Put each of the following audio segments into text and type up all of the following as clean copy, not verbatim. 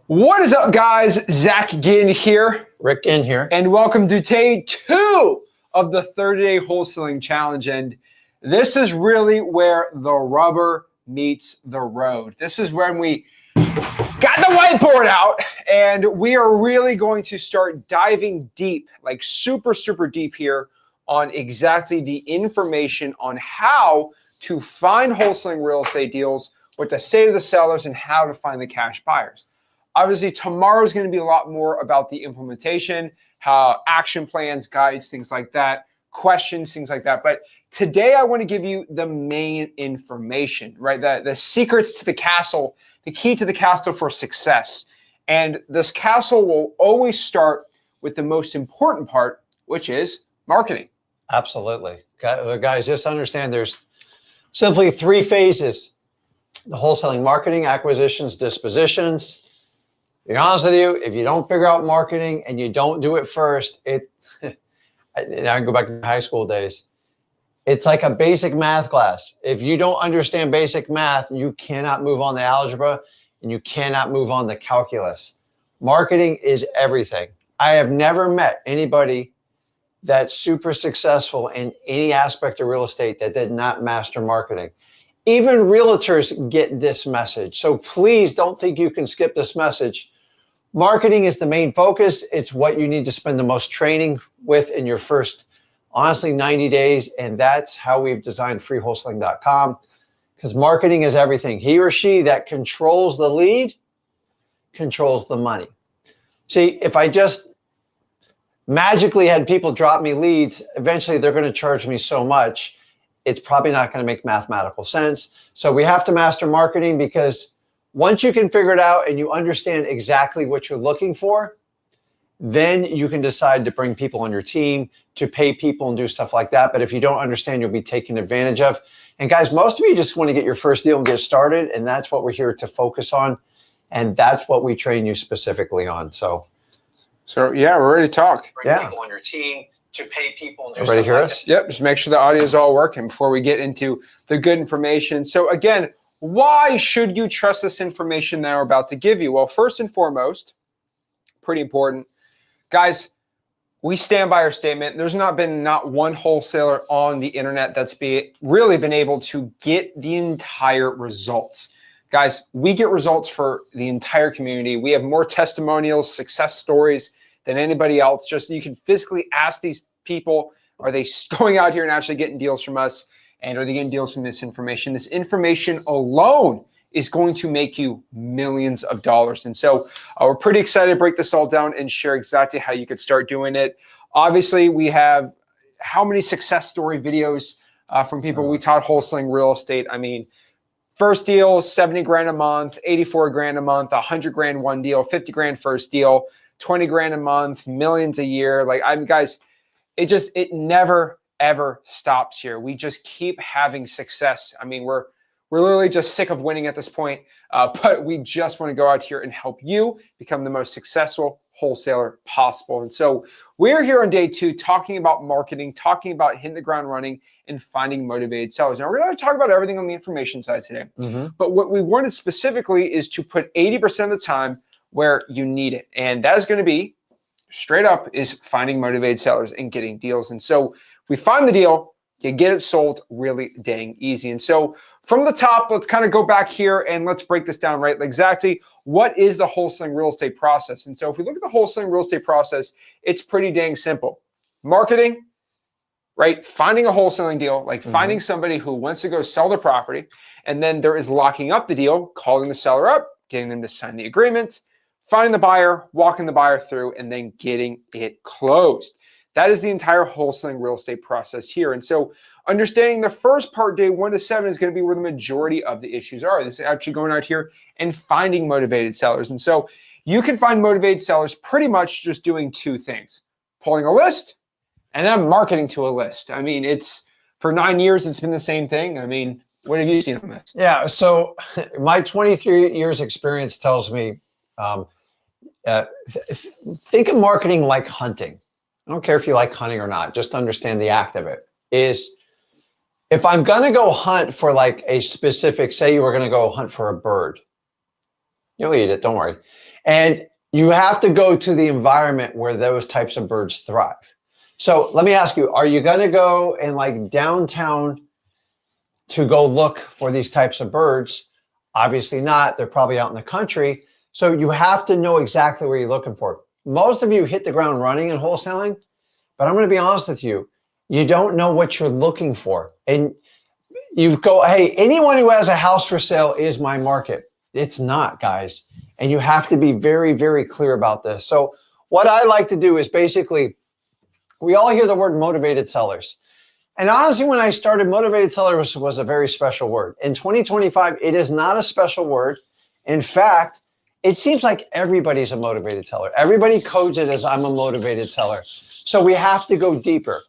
What is up, guys? Zach Ginn here. Rick Zach Ginn here. And welcome to day 2 of the 30-day wholesaling challenge. And this is really where the rubber meets the road. This is when we got the whiteboard out and we are really going to start diving deep, like super deep here on exactly the information on how to find wholesaling real estate deals, what to say to the sellers, and how to find the cash buyers. Obviously, tomorrow is going to be a lot more about the implementation, how action plans, guides, things like that, questions, things like that. But today I want to give you the main information, right? The secrets to the castle, the key to the castle for success. And this castle will always start with the most important part, which is marketing. Absolutely. Guys, just understand there's simply 3 phases: the wholesaling, marketing, acquisitions, dispositions. To be honest with you, if you don't figure out marketing and you don't do it first, I can go back to high school days. It's like a basic math class. If you don't understand basic math, you cannot move on to algebra and you cannot move on to calculus. Marketing is everything. I have never met anybody that's super successful in any aspect of real estate that did not master marketing. Even realtors get this message. So please don't think you can skip this message. Marketing is the main focus. It's what you need to spend the most training with in your first, honestly, 90 days. And that's how we've designed freewholesaling.com, because marketing is everything. He or she that controls the lead controls the money. See, if I just magically had people drop me leads, eventually they're going to charge me so much, it's probably not going to make mathematical sense. So we have to master marketing, because once you can figure it out and you understand exactly what you're looking for, then you can decide to bring people on your team, to pay people and do stuff like that. But if you don't understand, you'll be taken advantage of. And guys, most of you just want to get your first deal and get started. And that's what we're here to focus on. And that's what we train you specifically on. So yeah, we're ready to talk. Bring people on your team, to pay people and do Everybody stuff hear like us? that. Yep, just make sure the audio is all working before we get into the good information. So again, why should you trust this information that we're about to give you? Well, first and foremost, pretty important, guys, we stand by our statement. There's not one wholesaler on the internet that's really been able to get the entire results. Guys, we get results for the entire community. We have more testimonials, success stories than anybody else. Just you can physically ask these people, are they going out here and actually getting deals from us? And are they getting deals from this information? This information alone is going to make you millions of dollars. And so we're pretty excited to break this all down and share exactly how you could start doing it. Obviously, we have how many success story videos from people we taught wholesaling real estate. I mean, first deal, 70 grand a month, 84 grand a month, 100 grand one deal, 50 grand first deal, 20 grand a month, millions a year. Like, guys, it never ever stops here. We just keep having success. I mean, we're literally just sick of winning at this point, but we just want to go out here and help you become the most successful wholesaler possible. And so we're here on day 2 talking about marketing, talking about hitting the ground running and finding motivated sellers. Now we're going to talk about everything on the information side today, but what we wanted specifically is to put 80% of the time where you need it. And that is going to be straight up is finding motivated sellers and getting deals. And so we find the deal, you get it sold really dang easy. And so from the top, let's kind of go back here and let's break this down, right? Like exactly what is the wholesaling real estate process? And so if we look at the wholesaling real estate process, it's pretty dang simple. Marketing, right? Finding a wholesaling deal, like finding somebody who wants to go sell their property. And then there is locking up the deal, calling the seller up, getting them to sign the agreement, finding the buyer, walking the buyer through, and then getting it closed. That is the entire wholesaling real estate process here. And so understanding the first part, day 1 to 7, is going to be where the majority of the issues are. This is actually going out here and finding motivated sellers. And so you can find motivated sellers pretty much just doing 2 things: pulling a list and then marketing to a list. I mean, it's for 9 years, it's been the same thing. I mean, what have you seen on this? Yeah, so my 23 years experience tells me, think of marketing like hunting. I don't care if you like hunting or not, just understand the act of it. Is if I'm going to go hunt for like a specific, say you were going to go hunt for a bird, you'll eat it, don't worry. And you have to go to the environment where those types of birds thrive. So let me ask you, are you going to go in like downtown to go look for these types of birds? Obviously not. They're probably out in the country. So you have to know exactly where you're looking for. Most of you hit the ground running in wholesaling, but I'm going to be honest with you. You don't know what you're looking for. And you go, hey, anyone who has a house for sale is my market. It's not, guys. And you have to be very, very clear about this. So what I like to do is basically, we all hear the word motivated sellers. And honestly, when I started, motivated sellers was a very special word. In 2025, it is not a special word. In fact, it seems like everybody's a motivated seller. Everybody codes it as I'm a motivated seller. So we have to go deeper.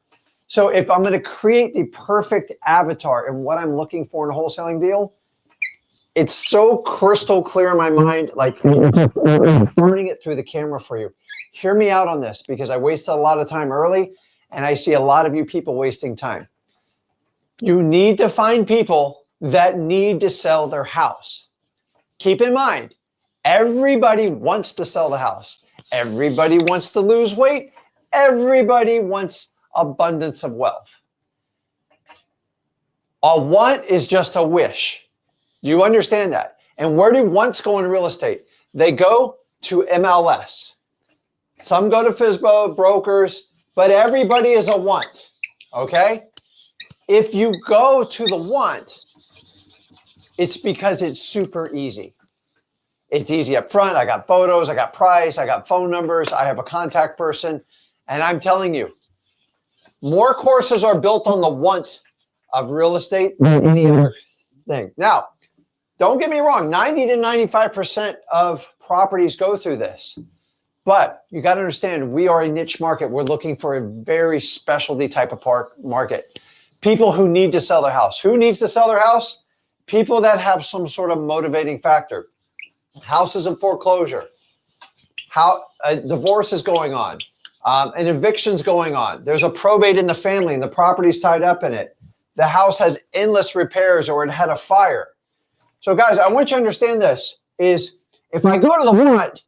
So if I'm going to create the perfect avatar and what I'm looking for in a wholesaling deal, it's so crystal clear in my mind, like burning it through the camera for you. Hear me out on this because I wasted a lot of time early and I see a lot of you people wasting time. You need to find people that need to sell their house. Keep in mind, everybody wants to sell the house. Everybody wants to lose weight. Everybody wants abundance of wealth. A want is just a wish. Do you understand that? And where do wants go in real estate? They go to MLS. Some go to FSBO, brokers, but everybody is a want, okay? If you go to the want, it's because it's super easy. It's easy up front. I got photos, I got price, I got phone numbers, I have a contact person, and I'm telling you, more courses are built on the want of real estate than any other thing. Now, don't get me wrong, 90 to 95% of properties go through this. But you got to understand, we are a niche market. We're looking for a very specialty type of market. People who need to sell their house. Who needs to sell their house? People that have some sort of motivating factor. Houses in foreclosure. How a divorce is going on. An eviction's going on. There's a probate in the family and the property's tied up in it. The house has endless repairs or it had a fire. So guys, I want you to understand this is if I go to the want,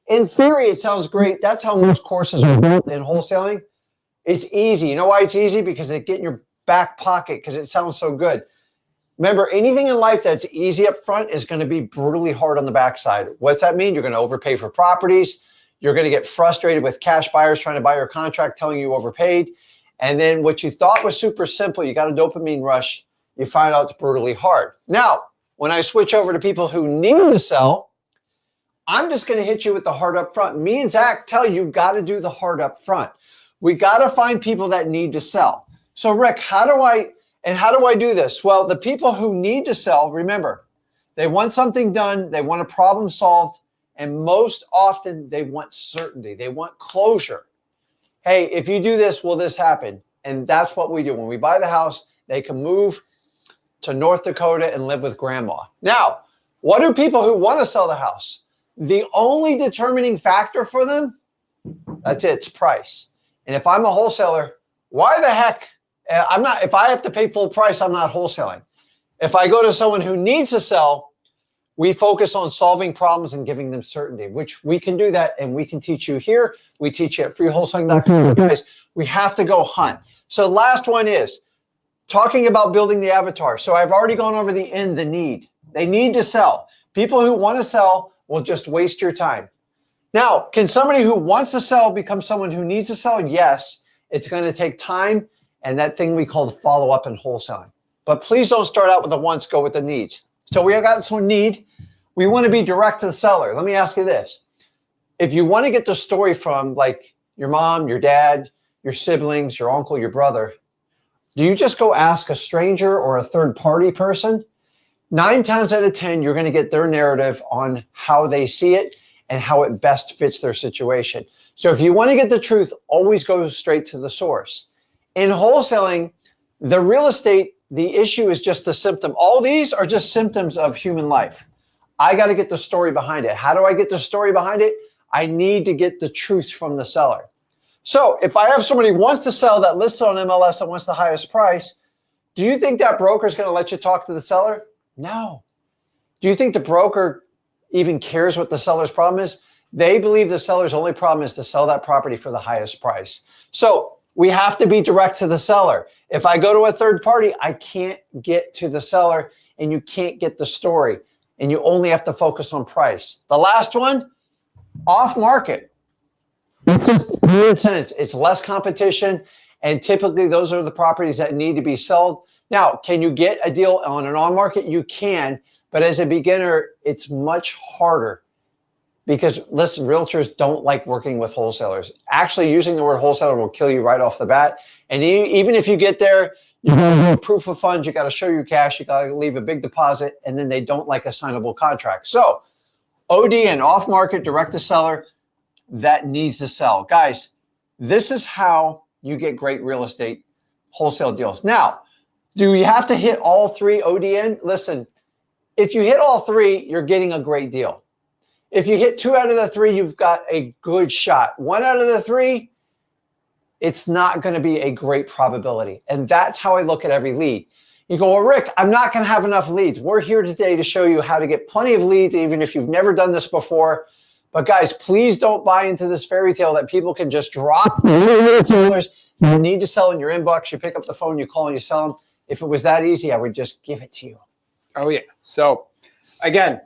in theory, it sounds great. That's how most courses are built in wholesaling. It's easy. You know why it's easy? Because they get in your back pocket because it sounds so good. Remember, anything in life that's easy up front is going to be brutally hard on the backside. What's that mean? You're going to overpay for properties. You're going to get frustrated with cash buyers trying to buy your contract, telling you overpaid. And then what you thought was super simple, you got a dopamine rush, you find out it's brutally hard. Now, when I switch over to people who need to sell, I'm just going to hit you with the hard up front. Me and Zach tell you, got to do the hard up front. We got to find people that need to sell. So Rick, how do I do this? Well, the people who need to sell, remember, they want something done. They want a problem solved. And most often they want certainty. They want closure. Hey, if you do this, will this happen? And that's what we do. When we buy the house, they can move to North Dakota and live with grandma. Now, what do people who want to sell the house? The only determining factor for them, that's it, it's price. And if I'm a wholesaler, why the heck? If I have to pay full price, I'm not wholesaling. If I go to someone who needs to sell, we focus on solving problems and giving them certainty, which we can do that. And we can teach you here. We teach you at freewholesaling.com. Guys, we have to go hunt. So last one is talking about building the avatar. So I've already gone over the need. They need to sell. People who want to sell will just waste your time. Now, can somebody who wants to sell become someone who needs to sell? Yes, it's going to take time and that thing we call follow-up in wholesaling. But please don't start out with the wants, go with the needs. So we have got some need. We want to be direct to the seller. Let me ask you this. If you want to get the story from like your mom, your dad, your siblings, your uncle, your brother, do you just go ask a stranger or a third-party person? 9 times out of 10, you're going to get their narrative on how they see it and how it best fits their situation. So if you want to get the truth, always go straight to the source. In wholesaling, the real estate, the issue is just the symptom. All these are just symptoms of human life. I got to get the story behind it. How do I get the story behind it? I need to get the truth from the seller. So if I have somebody who wants to sell that listed on MLS that wants the highest price, do you think that broker is going to let you talk to the seller? No. Do you think the broker even cares what the seller's problem is. They believe the seller's only problem is to sell that property for the highest price. So we have to be direct to the seller. If I go to a third party, I can't get to the seller and you can't get the story. And you only have to focus on price. The last one, off market. It's less competition. And typically those are the properties that need to be sold. Now, can you get a deal on an on market? You can, but as a beginner, it's much harder. Because listen, realtors don't like working with wholesalers. Actually, using the word wholesaler will kill you right off the bat. And even if you get there, you got to do proof of funds, you got to show your cash, you got to leave a big deposit, and then they don't like a signable contract. So OD and off-market, direct to seller, that needs to sell. Guys, this is how you get great real estate wholesale deals. Now, do you have to hit all three ODN? Listen, if you hit all three, you're getting a great deal. If you hit 2 out of the 3, you've got a good shot. 1 out of the 3, it's not going to be a great probability. And that's how I look at every lead. You go, well, Rick, I'm not going to have enough leads. We're here today to show you how to get plenty of leads, even if you've never done this before. But guys, please don't buy into this fairy tale that people can just drop $1,000,000. You need to sell in your inbox. You pick up the phone, you call, and you sell them. If it was that easy, I would just give it to you. Oh, yeah. So, again,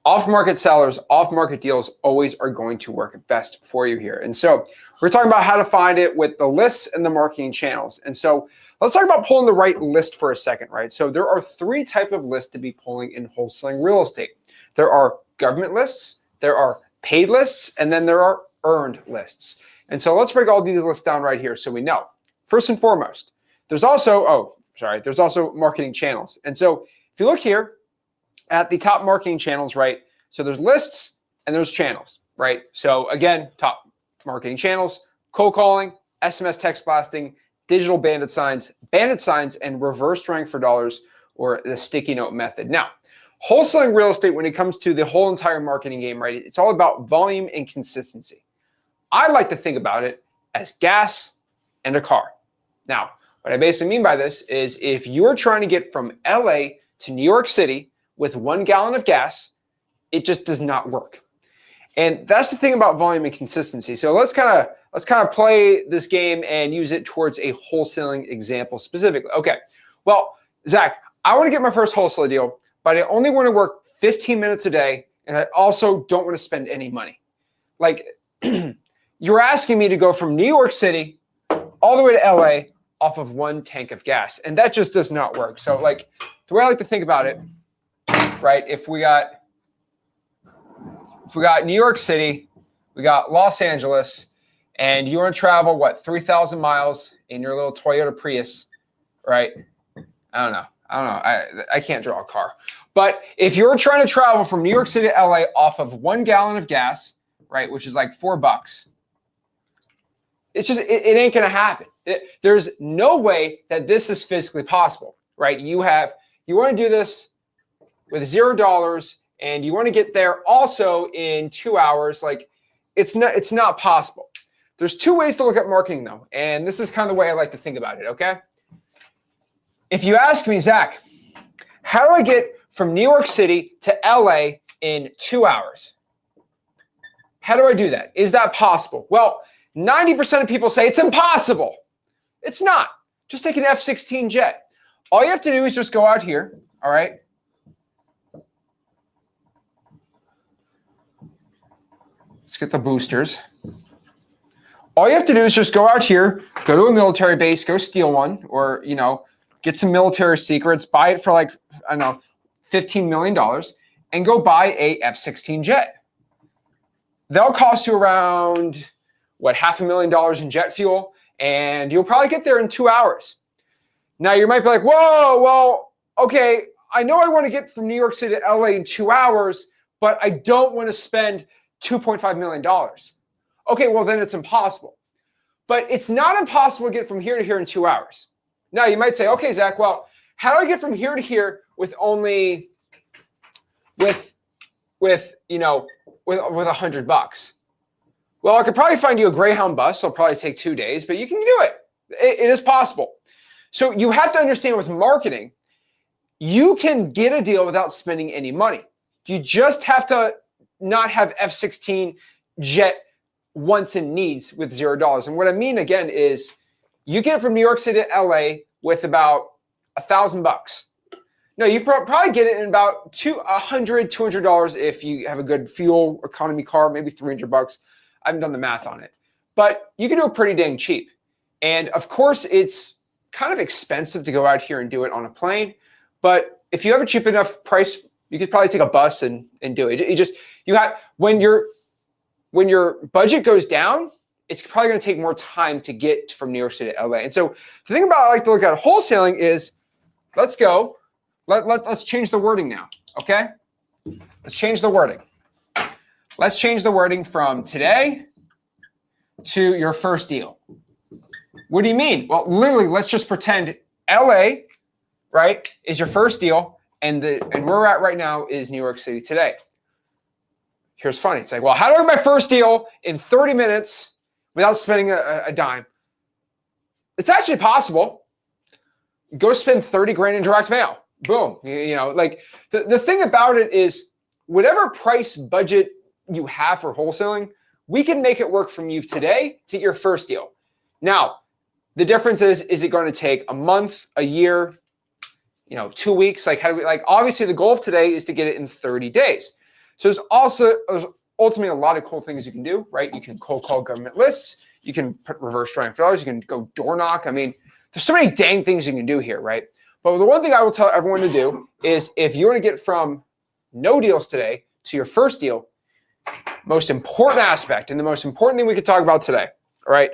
off-market sellers, off-market deals always are going to work best for you here. And so we're talking about how to find it with the lists and the marketing channels. And so let's talk about pulling the right list for a second, right? So there are 3 types of lists to be pulling in wholesaling real estate. There are government lists, there are paid lists, and then there are earned lists. And so let's break all these lists down right here so we know. First and foremost, there's also marketing channels. And so if you look here, at the top marketing channels, right? So there's lists and there's channels, right? So again, top marketing channels, cold calling, SMS text blasting, digital bandit signs, and reverse drawing for dollars, or the sticky note method. Now, wholesaling real estate, when it comes to the whole entire marketing game, right? It's all about volume and consistency. I like to think about it as gas and a car. Now, what I basically mean by this is if you're trying to get from LA to New York City with 1 gallon of gas, it just does not work. And that's the thing about volume and consistency. So let's kind of play this game and use it towards a wholesaling example specifically. Okay, well, Zach, I want to get my first wholesale deal, but I only want to work 15 minutes a day, and I also don't want to spend any money. Like, you're asking me to go from New York City all the way to LA off of 1 tank of gas, and that just does not work. So like, the way I like to think about it, right? If we got New York City, we got Los Angeles, and you want to travel, 3,000 miles in your little Toyota Prius, right? I don't know. I can't draw a car. But if you're trying to travel from New York City to LA off of 1 gallon of gas, right, which is like $4, it's just, it ain't going to happen. There's no way that this is physically possible, right? You want to do this with $0 and you want to get there also in 2 hours. Like, it's not possible. There's 2 ways to look at marketing though. And this is kind of the way I like to think about it. Okay. If you ask me, Zach, how do I get from New York City to LA in 2 hours? How do I do that? Is that possible? Well, 90% of people say it's impossible. It's not. Just take an F-16 jet. All you have to do is just go out here. All right. Let's get the boosters. All you have to do is just go out here, go to a military base, go steal one, or, get some military secrets, buy it for like, I don't know, $15 million, and go buy a F-16 jet. They'll cost you around, $500,000 in jet fuel, and you'll probably get there in 2 hours. Now, you might be like, whoa, well, okay, I know I want to get from New York City to LA in 2 hours, but I don't want to spend $2.5 million. Okay, well, then it's impossible. But it's not impossible to get from here to here in 2 hours. Now, you might say, okay, Zach, well, how do I get from here to here with only, with $100? Well, I could probably find you a Greyhound bus. It'll probably take 2 days, but you can do it. It is possible. So you have to understand with marketing, you can get a deal without spending any money. You just have to not have F-16 jet wants and needs with $0. And what I mean again is you get from New York City to LA with about $1,000. No, you probably get it in about $200 if you have a good fuel economy car, maybe $300. I haven't done the math on it, but you can do it pretty dang cheap. And of course, it's kind of expensive to go out here and do it on a plane. But if you have a cheap enough price, you could probably take a bus and do it. You have when your budget goes down, it's probably going to take more time to get from New York City to LA. And so the thing about I like to look at wholesaling is, let's go. Let's change the wording now, okay? Let's change the wording. Let's change the wording from today to your first deal. What do you mean? Well, literally, let's just pretend LA, right, is your first deal, and where we're at right now is New York City today. Here's funny. It's like, well, how do I get my first deal in 30 minutes without spending a dime? It's actually possible. Go spend 30 grand in direct mail. Boom. Like the thing about it is whatever price budget you have for wholesaling, we can make it work from you today to your first deal. Now, the difference is it going to take a month, a year, 2 weeks? Like, obviously the goal of today is to get it in 30 days. So there's ultimately a lot of cool things you can do, right? You can cold call government lists. You can put reverse drawing fillers. You can go door knock. I mean, there's so many dang things you can do here, right? But the one thing I will tell everyone to do is if you want to get from no deals today to your first deal, most important aspect and the most important thing we could talk about today, all right,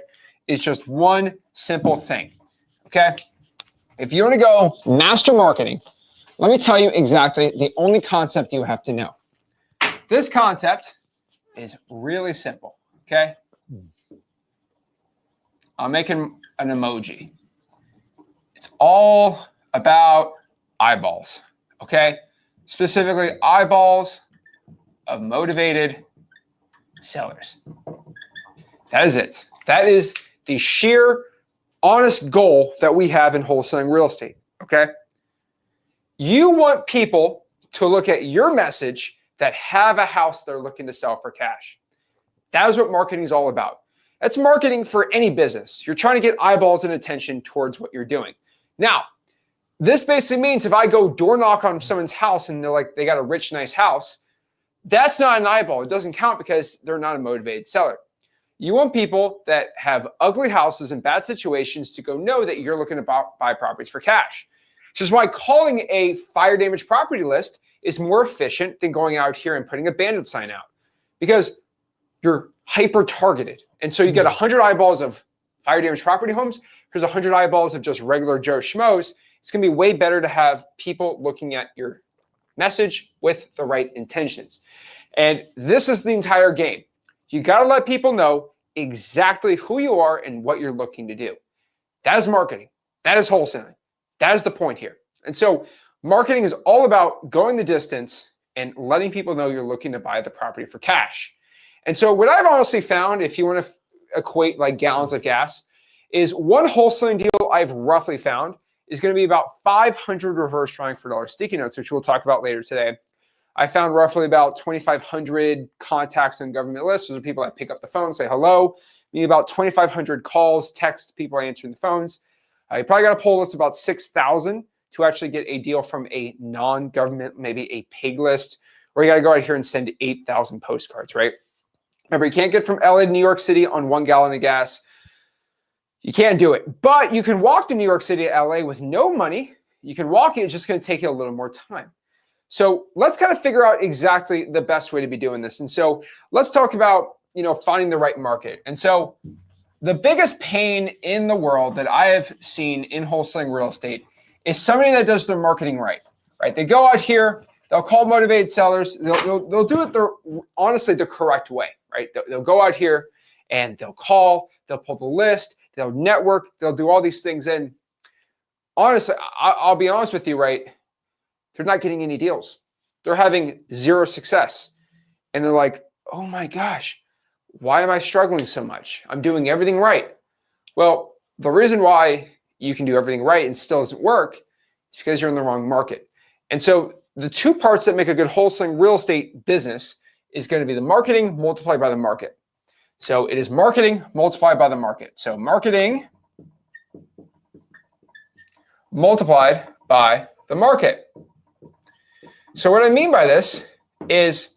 is just one simple thing, okay? If you want to go master marketing, let me tell you exactly the only concept you have to know. This concept is really simple, okay? I'm making an emoji. It's all about eyeballs, okay? Specifically, eyeballs of motivated sellers. That is it. That is the sheer, honest goal that we have in wholesaling real estate, okay? You want people to look at your message that have a house they're looking to sell for cash. That is what marketing is all about. That's marketing for any business. You're trying to get eyeballs and attention towards what you're doing. Now, this basically means if I go door knock on someone's house and they're like, they got a rich, nice house, that's not an eyeball. It doesn't count because they're not a motivated seller. You want people that have ugly houses and bad situations to go know that you're looking to buy properties for cash. Which is why calling a fire damage property list is more efficient than going out here and putting a bandit sign out, because you're hyper targeted. And so you get 100 eyeballs of fire damage property homes. Here's 100 eyeballs of just regular Joe Schmoes. It's going to be way better to have people looking at your message with the right intentions. And this is the entire game. You got to let people know exactly who you are and what you're looking to do. That is marketing. That is wholesaling. That is the point here. And so marketing is all about going the distance and letting people know you're looking to buy the property for cash. And so what I've honestly found, if you want to equate like gallons of gas, is one wholesaling deal I've roughly found is going to be about 500 reverse trying for dollar sticky notes, which we'll talk about later today. I found roughly about 2,500 contacts on government lists. Those are people that pick up the phone, say hello. Maybe about 2,500 calls, text, people answering the phones. You probably got to pull list about 6,000 to actually get a deal from a non-government, maybe a pig list, or you got to go out here and send 8,000 postcards, right? Remember, you can't get from LA to New York City on 1 gallon of gas. You can't do it, but you can walk to New York City to LA with no money. You can walk it. It's just going to take you a little more time. So let's kind of figure out exactly the best way to be doing this. And so let's talk about, finding the right market. And so the biggest pain in the world that I have seen in wholesaling real estate is somebody that does their marketing right? They go out here, they'll call motivated sellers. They'll do it honestly the correct way, right? They'll go out here and they'll call, they'll pull the list, they'll network, they'll do all these things. And honestly, I'll be honest with you, right? They're not getting any deals. They're having zero success. And they're like, oh my gosh, why am I struggling so much? I'm doing everything right. Well, the reason why you can do everything right and still doesn't work is because you're in the wrong market. And so the two parts that make a good wholesaling real estate business is going to be the marketing multiplied by the market. So it is marketing multiplied by the market. So marketing multiplied by the market. So what I mean by this is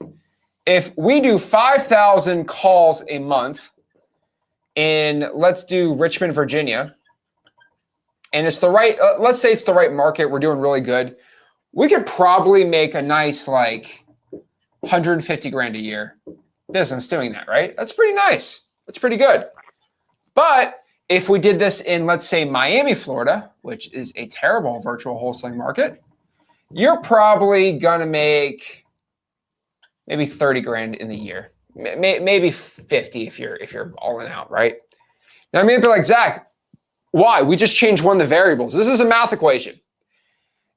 if we do 5,000 calls a month in, let's do Richmond, Virginia, and it's the right, let's say it's the right market, we're doing really good, we could probably make a nice like 150 grand a year business doing that, right? That's pretty nice. That's pretty good. But if we did this in, let's say, Miami, Florida, which is a terrible virtual wholesaling market, you're probably gonna make maybe 30 grand in the year, maybe 50 if you're all in out, right? Now I may be like, Zach, why? We just changed one of the variables. This is a math equation.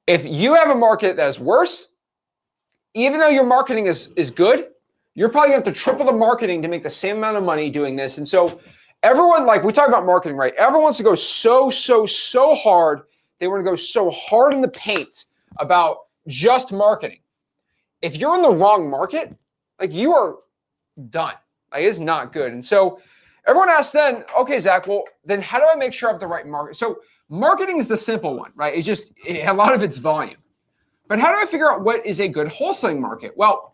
If you have a market that is worse, even though your marketing is good, you're probably going to have to triple the marketing to make the same amount of money doing this. And so everyone, like we talk about marketing, right? Everyone wants to go so hard. They want to go so hard in the paint about just marketing. If you're in the wrong market, like you are done. Like it's not good. And so everyone asks then, okay, Zach, well, then how do I make sure I have the right market? So marketing is the simple one, right? It's just a lot of it's volume. But how do I figure out what is a good wholesaling market? Well,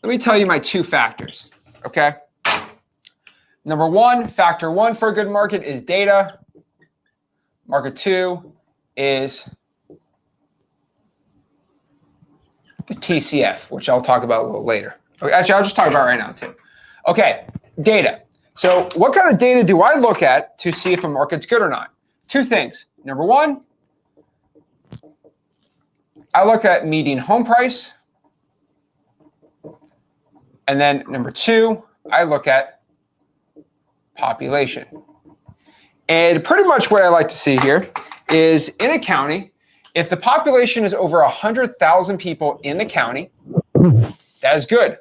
let me tell you my two factors, okay? Number one, factor one for a good market is data. Market two is the TCF, which I'll talk about a little later. Okay, actually, I'll just talk about it right now too. Okay, data. So what kind of data do I look at to see if a market's good or not? Two things. Number one, I look at median home price. And then number two, I look at population. And pretty much what I like to see here is in a county, if the population is over 100,000 people in the county, that is good.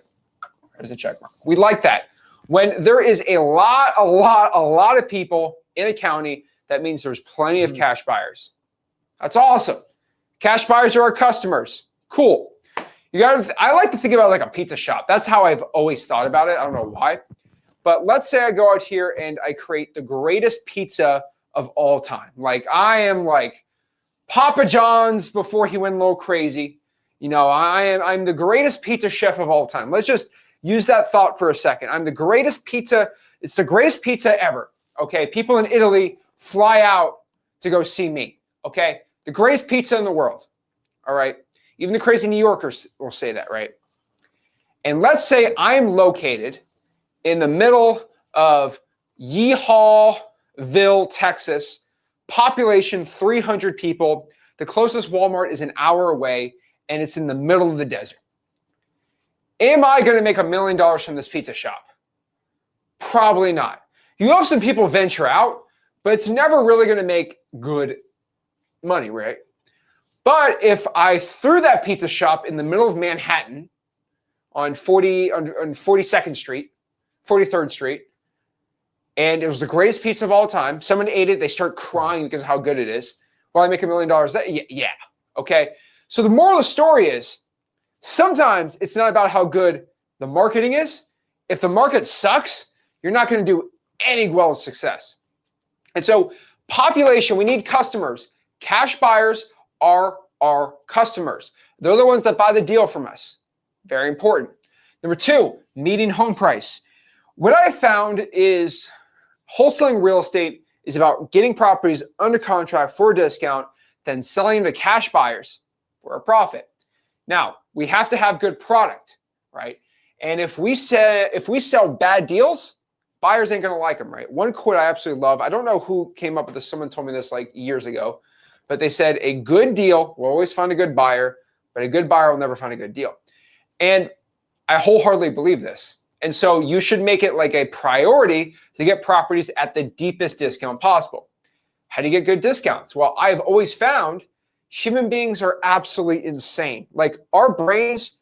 There's a check mark. We like that. When there is a lot of people in a county, that means there's plenty of cash buyers. That's awesome. Cash buyers are our customers. Cool. I like to think about it like a pizza shop. That's how I've always thought about it. I don't know why. But let's say I go out here and I create the greatest pizza of all time. Like I am like Papa John's before he went a little crazy. You know, I'm the greatest pizza chef of all time. Let's just use that thought for a second. I'm the greatest pizza. It's the greatest pizza ever. Okay. People in Italy fly out to go see me. Okay. The greatest pizza in the world. All right. Even the crazy New Yorkers will say that, right? And let's say I'm located in the middle of Yeehawville, Texas, population 300 people. The closest Walmart is an hour away, and it's in the middle of the desert. Am I going to make $1 million from this pizza shop? Probably not. You have some people venture out, but it's never really going to make good money, right? But if I threw that pizza shop in the middle of Manhattan on 42nd Street, 43rd Street, and it was the greatest pizza of all time, someone ate it, they start crying because of how good it is. Will I make $1 million? Yeah. Okay. So the moral of the story is sometimes it's not about how good the marketing is. If the market sucks, you're not going to do any well success. And so population, we need customers. Cash buyers are our customers. They're the ones that buy the deal from us. Very important. Number two, median home price. What I found is wholesaling real estate is about getting properties under contract for a discount, then selling them to cash buyers for a profit. Now, we have to have good product, right? And if we sell bad deals, buyers ain't going to like them, right? One quote I absolutely love. I don't know who came up with this. Someone told me this like years ago. But they said a good deal will always find a good buyer, but a good buyer will never find a good deal. And I wholeheartedly believe this. And so you should make it like a priority to get properties at the deepest discount possible. How do you get good discounts? Well, I've always found human beings are absolutely insane. Like our brains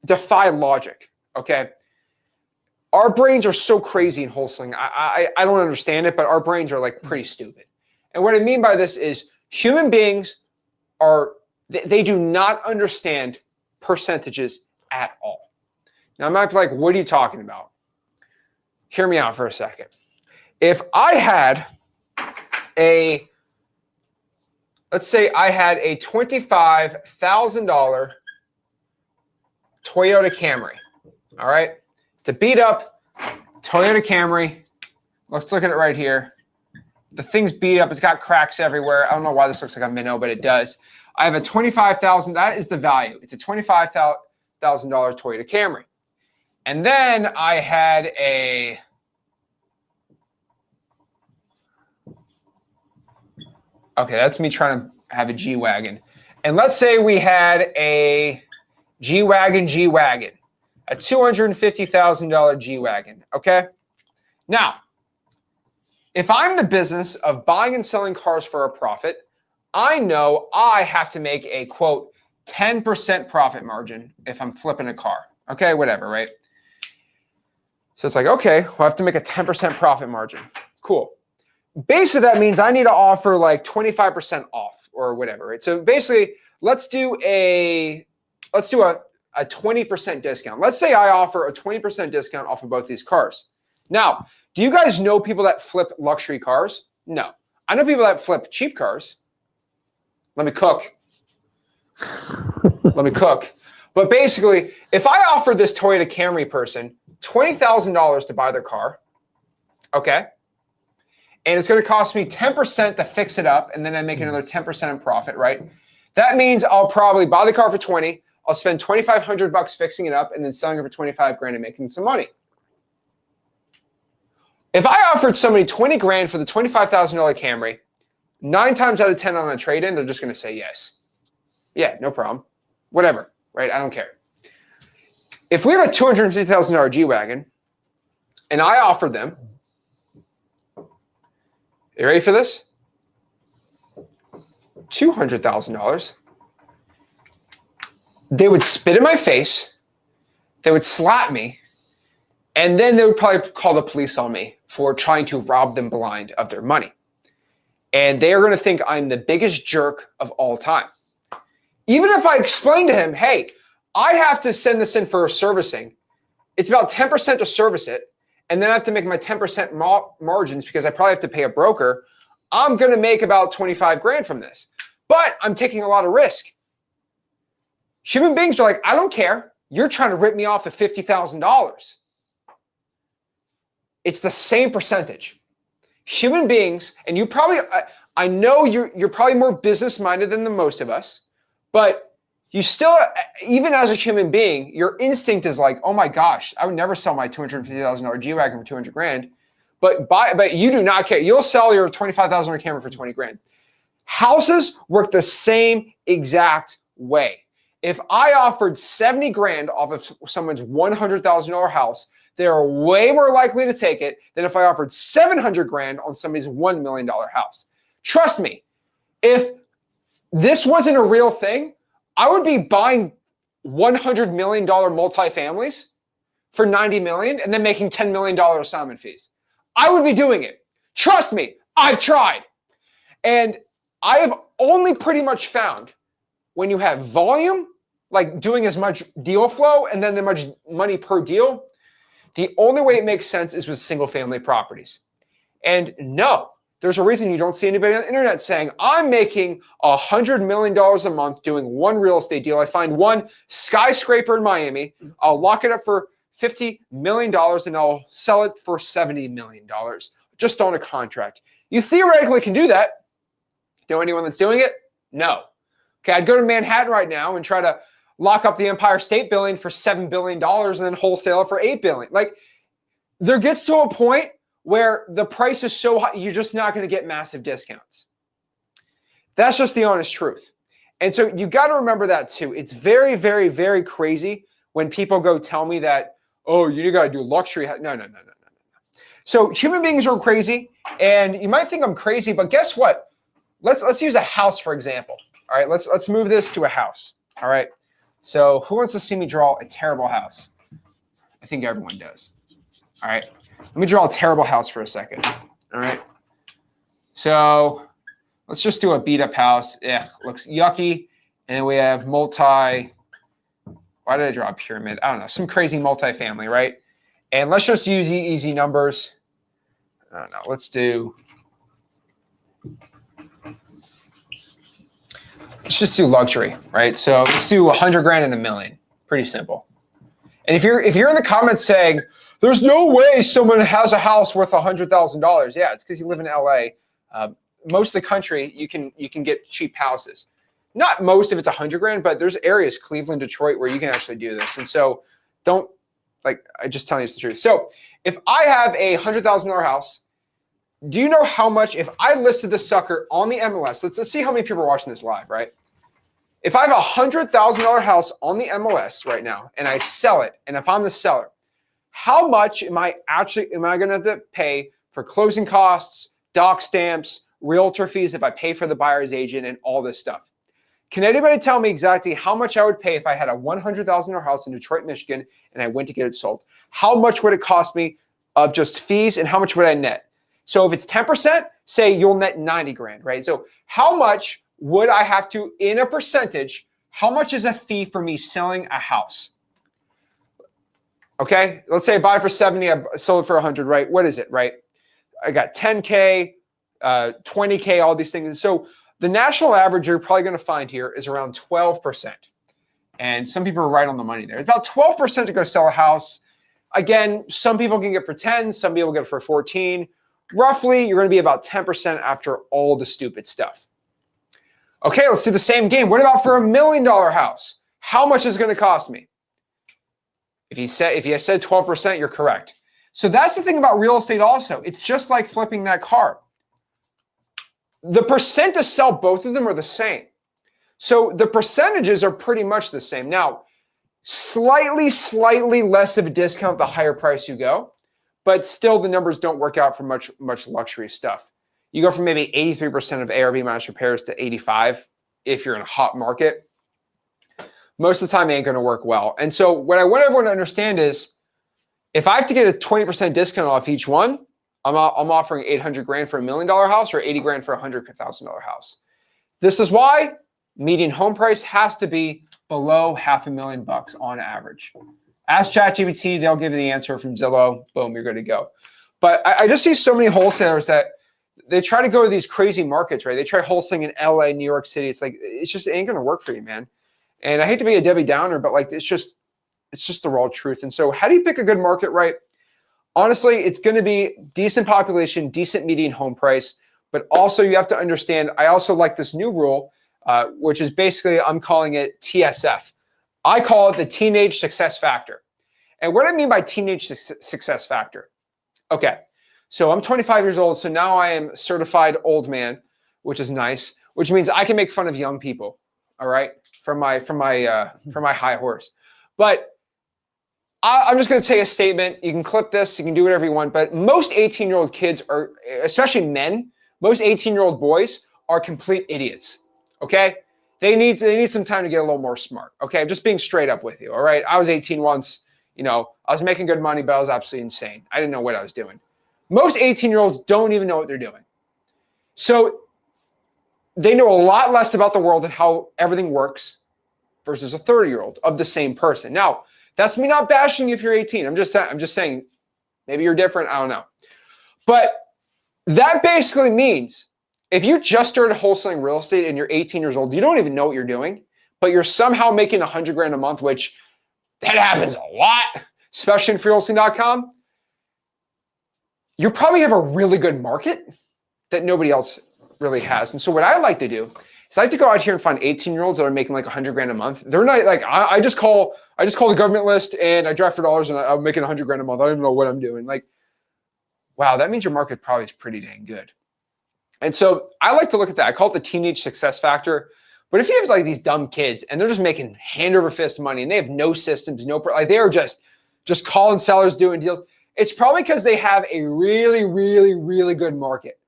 defy logic, okay? Our brains are so crazy in wholesaling. I don't understand it, but our brains are like pretty stupid. And what I mean by this is human beings are They do not understand percentages at all. Now, I might be like, what are you talking about? Hear me out for a second. If I had let's say I had a $25,000 Toyota Camry, all right? To beat up Toyota Camry, let's look at it right here. The thing's beat up. It's got cracks everywhere. I don't know why this looks like a minnow, but it does. I have a $25,000. That is the value. It's a $25,000 Toyota Camry. And then I had a okay, that's me trying to have a G-Wagon. And let's say we had a G-Wagon, a $250,000 G-Wagon, okay? Now, if I'm in the business of buying and selling cars for a profit, I know I have to make a, quote, 10% profit margin if I'm flipping a car. Okay, whatever, right? So it's like, okay, well, I have to make a 10% profit margin. Cool. Basically, that means I need to offer like 25% off or whatever, right? So basically, let's do a 20% discount. Let's say I offer a 20% discount off of both these cars. Now, do you guys know people that flip luxury cars? No. I know people that flip cheap cars. Let me cook. Let me cook. But basically, if I offer this Toyota Camry person $20,000 to buy their car, okay, and it's going to cost me 10% to fix it up, and then I make another 10% in profit, right? That means I'll probably buy the car for 20. I'll spend $2,500 fixing it up, and then selling it for 25 grand and making some money. If I offered somebody 20 grand for the $25,000 Camry, 9 times out of 10 on a trade-in, they're just going to say yes. Yeah, no problem. Whatever, right? I don't care. If we have a $250,000 G-Wagon, and I offered them, you ready for this? $200,000. They would spit in my face, they would slap me, and then they would probably call the police on me for trying to rob them blind of their money. And they are going to think I'm the biggest jerk of all time. Even if I explain to him, hey, I have to send this in for servicing. It's about 10% to service it. And then I have to make my 10% margins because I probably have to pay a broker. I'm going to make about 25 grand from this. But I'm taking a lot of risk. Human beings are like, I don't care. You're trying to rip me off of $50,000. It's the same percentage. Human beings, and you probably, I know you're probably more business-minded than the most of us, but you still, even as a human being, your instinct is like, oh my gosh, I would never sell my $250,000 G-Wagon for 200 grand. But you do not care. You'll sell your $25,000 camera for 20 grand. Houses work the same exact way. If I offered 70 grand off of someone's $100,000 house, they are way more likely to take it than if I offered 700 grand on somebody's $1 million house. Trust me, if this wasn't a real thing, I would be buying $100 million multifamilies for $90 million and then making $10 million assignment fees. I would be doing it. Trust me, I've tried. And I have only pretty much found when you have volume, like doing as much deal flow and then the much money per deal, the only way it makes sense is with single family properties. And no, there's a reason you don't see anybody on the internet saying, I'm making $100 million a month doing one real estate deal. I find one skyscraper in Miami. I'll lock it up for $50 million and I'll sell it for $70 million just on a contract. You theoretically can do that. Know anyone that's doing it? No. Okay, I'd go to Manhattan right now and try to lock up the Empire State Building for $7 billion and then wholesale it for $8 billion. Like, there gets to a point where the price is so high, you're just not going to get massive discounts. That's just the honest truth. And so you got to remember that too. It's very, very, very crazy when people go tell me that, oh, you got to do luxury. No. So human beings are crazy, and you might think I'm crazy, but guess what? Let's use a house, for example. All right, let's move this to a house. All right. So who wants to see me draw a terrible house? I think everyone does. All right. Let me draw a terrible house for a second. All right. So let's just do a beat up house. Looks yucky. And then we have why did I draw a pyramid? I don't know, some crazy multifamily, right? And let's just use easy numbers. I don't know, let's just do luxury, right? So let's do 100 grand and $1 million. Pretty simple. And if you're in the comments saying, there's no way someone has a house worth $100,000. Yeah, it's because you live in LA. Most of the country, you can get cheap houses. Not most if it's 100 grand, but there's areas, Cleveland, Detroit, where you can actually do this. And so I just telling you the truth. So if I have a $100,000 house, do you know how much, if I listed this sucker on the MLS, let's see how many people are watching this live, right? If I have a $100,000 house on the MLS right now and I sell it, and if I'm the seller, how much am I going to have to pay for closing costs, doc stamps, realtor fees if I pay for the buyer's agent and all this stuff? Can anybody tell me exactly how much I would pay if I had a $100,000 house in Detroit, Michigan, and I went to get it sold? How much would it cost me of just fees, and how much would I net? So if it's 10%, say you'll net 90 grand, right? So how much would I have to, in a percentage, how much is a fee for me selling a house? Okay, let's say I buy it for 70, I sold it for 100, right? What is it, right? I got 10K, 20K, all these things. So the national average you're probably going to find here is around 12%. And some people are right on the money there. It's about 12% to go sell a house. Again, some people can get for 10, some people get it for 14. Roughly, you're going to be about 10% after all the stupid stuff. Okay, let's do the same game. What about for $1 million house? How much is it going to cost me? If you said 12%, you're correct. So that's the thing about real estate also. It's just like flipping that car. The percent to sell both of them are the same. So the percentages are pretty much the same. Now, slightly less of a discount the higher price you go, but still the numbers don't work out for much luxury stuff. You go from maybe 83% of ARV minus repairs to 85 if you're in a hot market. Most of the time it ain't going to work well. And so what I want everyone to understand is if I have to get a 20% discount off each one, I'm offering 800 grand for $1 million house or 80 grand for a $100,000 house. This is why median home price has to be below $500,000 on average. Ask ChatGPT, they'll give you the answer from Zillow. Boom, you're good to go. But I just see so many wholesalers that they try to go to these crazy markets, right? They try wholesaling in LA, New York City. It's like, it ain't going to work for you, man. And I hate to be a Debbie Downer, but like, it's just the raw truth. And so how do you pick a good market, right? Honestly, it's going to be decent population, decent median home price, but also you have to understand, I also like this new rule, which is basically, I'm calling it TSF. I call it the teenage success factor. And what do I mean by teenage success factor? Okay, so I'm 25 years old, so now I am certified old man, which is nice, which means I can make fun of young people, all right, from my high horse. But I'm just going to say a statement. You can clip this. You can do whatever you want. But most 18-year-old kids are, especially men, most 18-year-old boys are complete idiots, okay? They need some time to get a little more smart, okay? I'm just being straight up with you, all right? I was 18 once. You know, I was making good money, but I was absolutely insane. I didn't know what I was doing. Most 18-year-olds don't even know what they're doing. So they know a lot less about the world and how everything works versus a 30-year-old of the same person. Now, that's me not bashing you if you're 18. I'm just saying maybe you're different. I don't know. But that basically means if you just started wholesaling real estate and you're 18 years old, you don't even know what you're doing, but you're somehow making 100 grand a month, which that happens a lot, especially in freewholesaling.com. You probably have a really good market that nobody else really has. And so what I like to do is I like to go out here and find 18-year-olds that are making like 100 grand a month. They're not like, I just call the government list and I drive for dollars and I'm making 100 grand a month. I don't even know what I'm doing. Like, wow, that means your market probably is pretty dang good. And so I like to look at that. I call it the teenage success factor. But if you have like these dumb kids and they're just making hand over fist money and they have no systems, like they are just calling sellers, doing deals, it's probably because they have a really, really, really good market.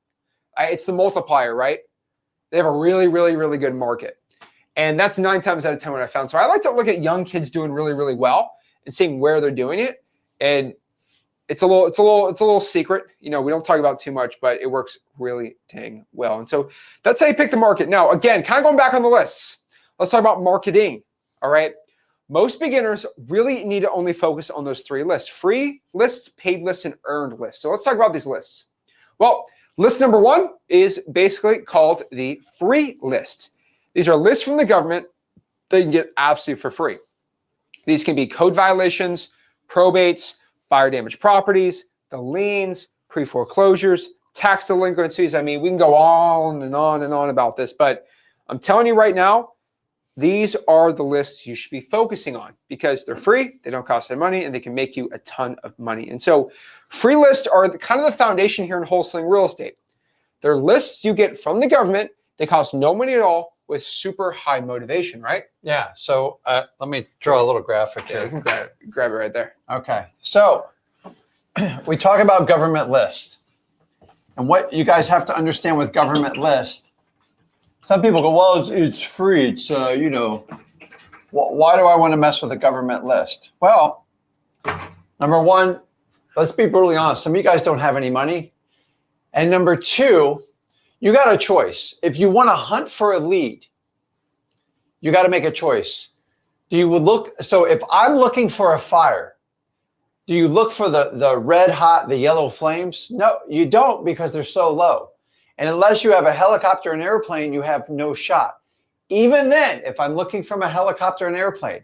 It's the multiplier, right? They have a really, really, really good market. And that's 9 times out of 10 what I found. So I like to look at young kids doing really, really well and seeing where they're doing it. And it's a little secret. You know, we don't talk about too much, but it works really dang well. And so that's how you pick the market. Now, again, kind of going back on the lists. Let's talk about marketing. All right. Most beginners really need to only focus on those 3 lists: free lists, paid lists, and earned lists. So let's talk about these lists. Well, list number 1 is basically called the free list. These are lists from the government that you can get absolutely for free. These can be code violations, probates, fire damage properties, the liens, pre-foreclosures, tax delinquencies. I mean, we can go on and on and on about this, but I'm telling you right now, these are the lists you should be focusing on because they're free, they don't cost any money, and they can make you a ton of money. And so free lists are kind of the foundation here in wholesaling real estate. They're lists you get from the government. They cost no money at all with super high motivation, right? Yeah. So let me draw a little graphic here. Yeah, you can grab it right there. Okay. So we talk about government list. And what you guys have to understand with government list, some people go, well, it's free. It's, you know, why do I want to mess with a government list? Well, number 1, let's be brutally honest. Some of you guys don't have any money. And number 2, you got a choice. If you want to hunt for a lead, you got to make a choice. Do you look? So if I'm looking for a fire, do you look for the red hot, the yellow flames? No, you don't, because they're so low. And unless you have a helicopter and airplane, you have no shot. Even then, if I'm looking from a helicopter and airplane,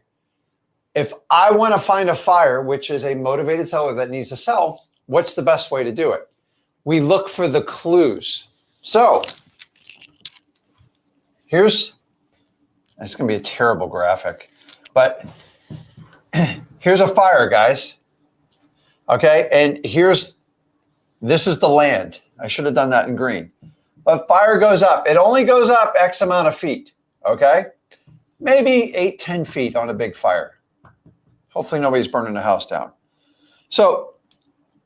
if I want to find a fire, which is a motivated seller that needs to sell, what's the best way to do it? We look for the clues. So it's going to be a terrible graphic, but here's a fire, guys. Okay. And this is the land. I should have done that in green. But fire goes up. It only goes up X amount of feet. Okay. Maybe 8-10 feet on a big fire. Hopefully nobody's burning the house down. So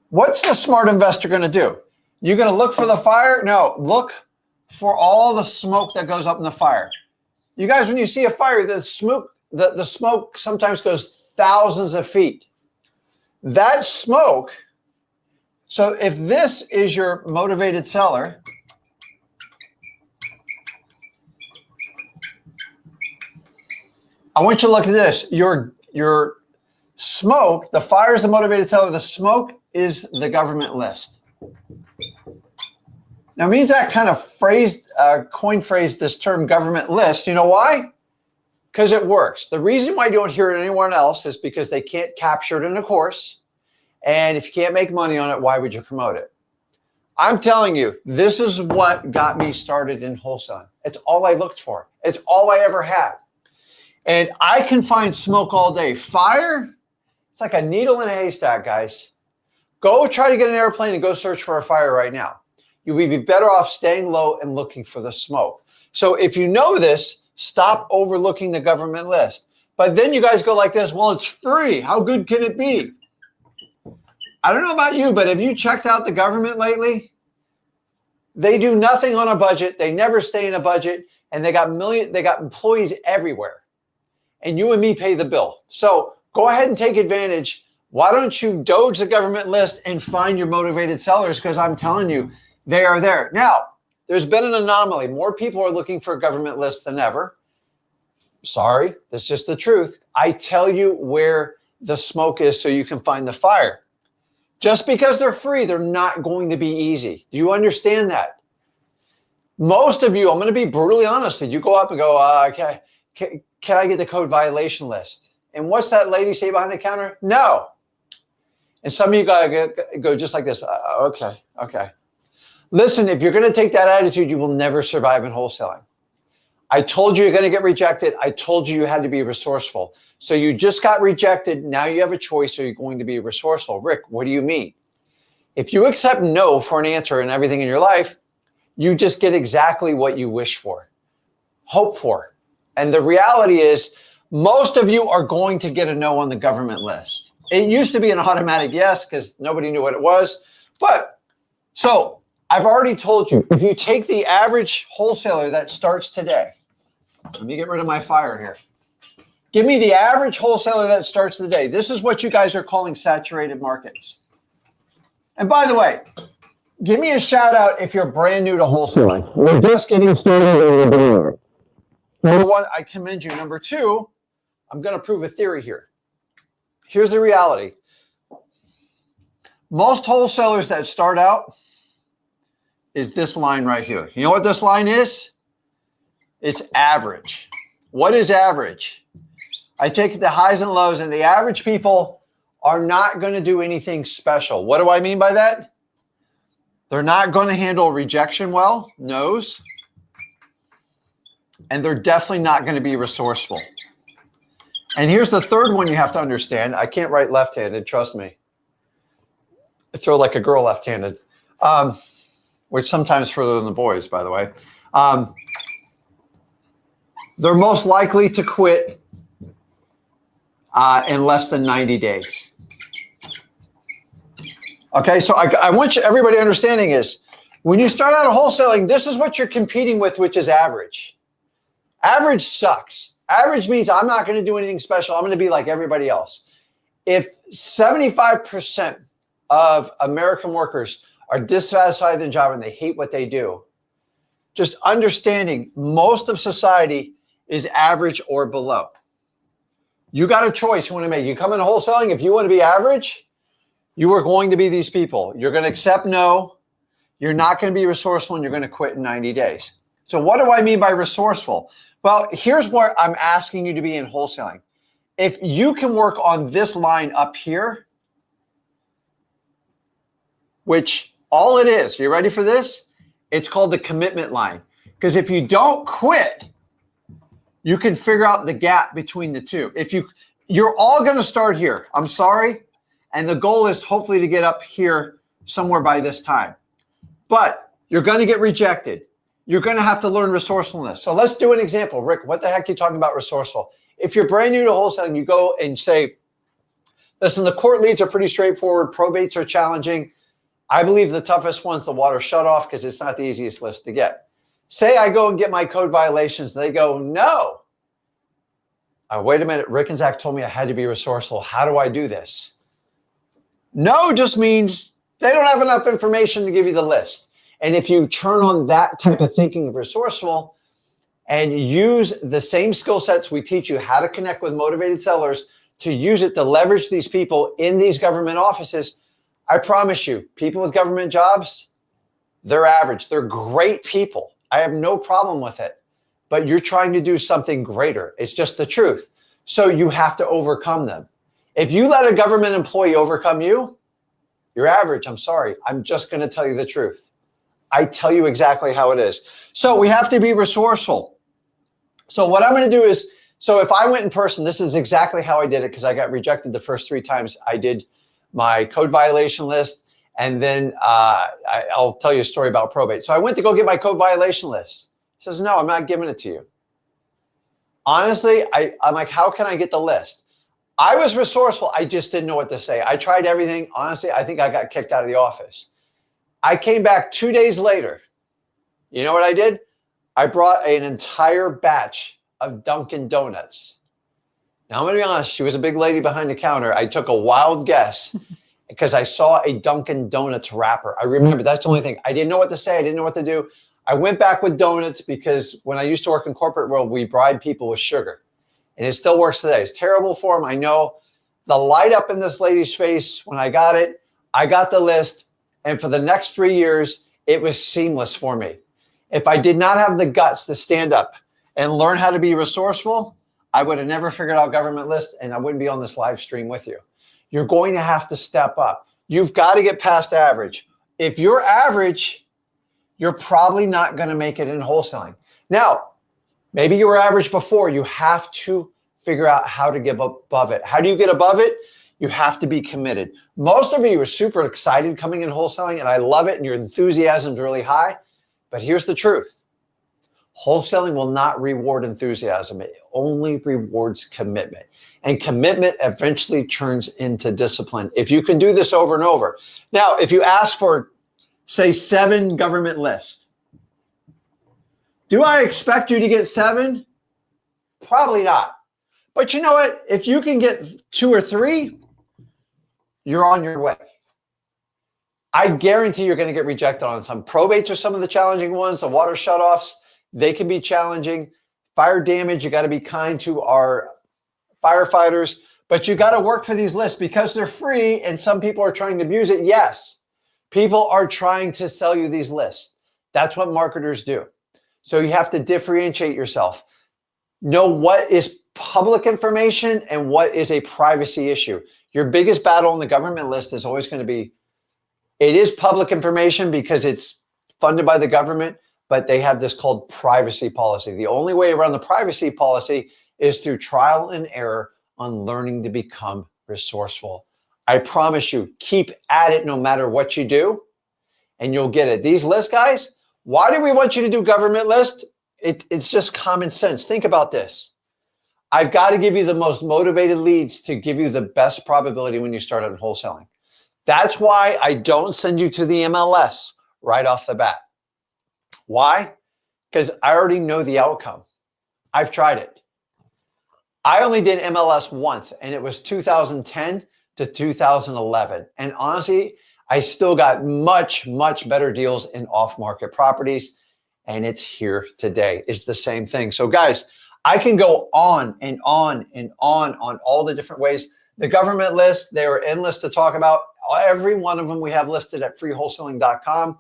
what's the smart investor going to do? You're going to look for the fire? No, look for all the smoke that goes up in the fire. You guys, when you see a fire, the smoke sometimes goes thousands of feet. That smoke, so if this is your motivated seller, I want you to look at this. Your smoke, the fire is the motivated seller, the smoke is the government list. Now, Rick Zach kind of coin phrased this term government list. You know why? Because it works. The reason why you don't hear it anywhere else is because they can't capture it in a course. And if you can't make money on it, why would you promote it? I'm telling you, this is what got me started in wholesaling. It's all I looked for. It's all I ever had. And I can find smoke all day. Fire, it's like a needle in a haystack, guys. Go try to get an airplane and go search for a fire right now. You would be better off staying low and looking for the smoke. So if you know this, stop overlooking the government list. But then you guys go like this, well, it's free. How good can it be? I don't know about you, but have you checked out the government lately? They do nothing on a budget. They never stay in a budget. And they got employees everywhere. And you and me pay the bill. So go ahead and take advantage. Why don't you doge the government list and find your motivated sellers? Because I'm telling you, they are there. Now, there's been an anomaly. More people are looking for a government list than ever. Sorry, that's just the truth. I tell you where the smoke is so you can find the fire. Just because they're free, they're not going to be easy. Do you understand that? Most of you, I'm going to be brutally honest with you, go up and go, okay, can I get the code violation list? And what's that lady say behind the counter? No. And some of you go just like this. Okay. Listen, if you're going to take that attitude, you will never survive in wholesaling. I told you you're going to get rejected. I told you you had to be resourceful. So you just got rejected. Now you have a choice. Are you going to be resourceful? Rick, what do you mean? If you accept no for an answer in everything in your life, you just get exactly what you wish for, hope for. And the reality is most of you are going to get a no on the government list. It used to be an automatic yes because nobody knew what it was. But so I've already told you, if you take the average wholesaler that starts today, let me get rid of my fire here. Give me the average wholesaler that starts today. This is what you guys are calling saturated markets. And by the way, give me a shout out if you're brand new to wholesaling. We're just getting started. Number one, I commend you. Number two, I'm going to prove a theory here. Here's the reality. Most wholesalers that start out is this line right here. You know what this line is? It's average. What is average? I take the highs and lows, and the average people are not going to do anything special. What do I mean by that? They're not going to handle rejection well, no's, and they're definitely not going to be resourceful. And here's the third one you have to understand. I can't write left-handed, trust me. I throw like a girl left-handed, which sometimes further than the boys, by the way. They're most likely to quit in less than 90 days. Okay, so I want everybody understanding is when you start out wholesaling, this is what you're competing with, which is average. Average sucks. Average means I'm not going to do anything special. I'm going to be like everybody else. If 75% of American workers are dissatisfied with their job and they hate what they do, just understanding most of society is average or below. You got a choice you want to make. You come into wholesaling, if you want to be average, you are going to be these people. You're going to accept no. You're not going to be resourceful, and you're going to quit in 90 days. So what do I mean by resourceful? Well, here's what I'm asking you to be in wholesaling. If you can work on this line up here, which all it is, you ready for this? It's called the commitment line. Because if you don't quit, you can figure out the gap between the two. You're all going to start here. I'm sorry. And the goal is hopefully to get up here somewhere by this time. But you're going to get rejected. You're going to have to learn resourcefulness. So let's do an example. Rick, what the heck are you talking about resourceful? If you're brand new to wholesaling, you go and say, listen, the court leads are pretty straightforward. Probates are challenging. I believe the toughest one's the water shutoff because it's not the easiest list to get. Say I go and get my code violations. They go, no. Wait a minute. Rick and Zach told me I had to be resourceful. How do I do this? No just means they don't have enough information to give you the list. And if you turn on that type of thinking of resourceful and use the same skill sets we teach you how to connect with motivated sellers to use it to leverage these people in these government offices, I promise you, people with government jobs, they're average. They're great people. I have no problem with it. But you're trying to do something greater. It's just the truth. So you have to overcome them. If you let a government employee overcome you, you're average. I'm sorry. I'm just going to tell you the truth. I tell you exactly how it is. So we have to be resourceful. So what I'm going to do is, so if I went in person, this is exactly how I did it because I got rejected the first 3 times. I did my code violation list, and then I'll tell you a story about probate. So I went to go get my code violation list. He says, no, I'm not giving it to you. Honestly, I'm like, how can I get the list? I was resourceful. I just didn't know what to say. I tried everything. Honestly, I think I got kicked out of the office. I came back 2 days later. You know what I did? I brought an entire batch of Dunkin' Donuts. Now, I'm going to be honest. She was a big lady behind the counter. I took a wild guess because I saw a Dunkin' Donuts wrapper. I remember that's the only thing. I didn't know what to say. I didn't know what to do. I went back with donuts because when I used to work in corporate world, we bribe people with sugar. And it still works today. It's terrible for them. I know. The light up in this lady's face when I got it, I got the list. And for the next 3 years, it was seamless for me. If I did not have the guts to stand up and learn how to be resourceful, I would have never figured out government list and I wouldn't be on this live stream with you. You're going to have to step up. You've got to get past average. If you're average, you're probably not going to make it in wholesaling. Now, maybe you were average before. You have to figure out how to get above it. How do you get above it? You have to be committed. Most of you are super excited coming in wholesaling, and I love it, and your enthusiasm is really high. But here's the truth. Wholesaling will not reward enthusiasm. It only rewards commitment. And commitment eventually turns into discipline. If you can do this over and over. Now, if you ask for, say, 7 government lists, do I expect you to get 7? Probably not. But you know what? If you can get 2 or 3, you're on your way. I guarantee you're going to get rejected on some. Probates are some of the challenging ones. The water shutoffs, they can be challenging. fire damage. You got to be kind to our firefighters, but you got to work for these lists because they're free and some people are trying to abuse it. Yes, people are trying to sell you these lists. That's what marketers do. So you have to differentiate yourself. Know what is public information and what is a privacy issue. Your biggest battle on the government list is always going to be, it is public information because it's funded by the government, but they have this called privacy policy. The only way around the privacy policy is through trial and error on learning to become resourceful. I promise you, keep at it no matter what you do, and you'll get it. These lists, guys, why do we want you to do government list? It's just common sense. Think about this. I've got to give you the most motivated leads to give you the best probability when you start out wholesaling. That's why I don't send you to the MLS right off the bat. Why? Because I already know the outcome. I've tried it. I only did MLS once, and it was 2010 to 2011. And honestly, I still got much, much better deals in off-market properties, and it's here today. It's the same thing. So guys, I can go on and on and on all the different ways. The government list, they are endless to talk about. Every one of them we have listed at freewholesaling.com.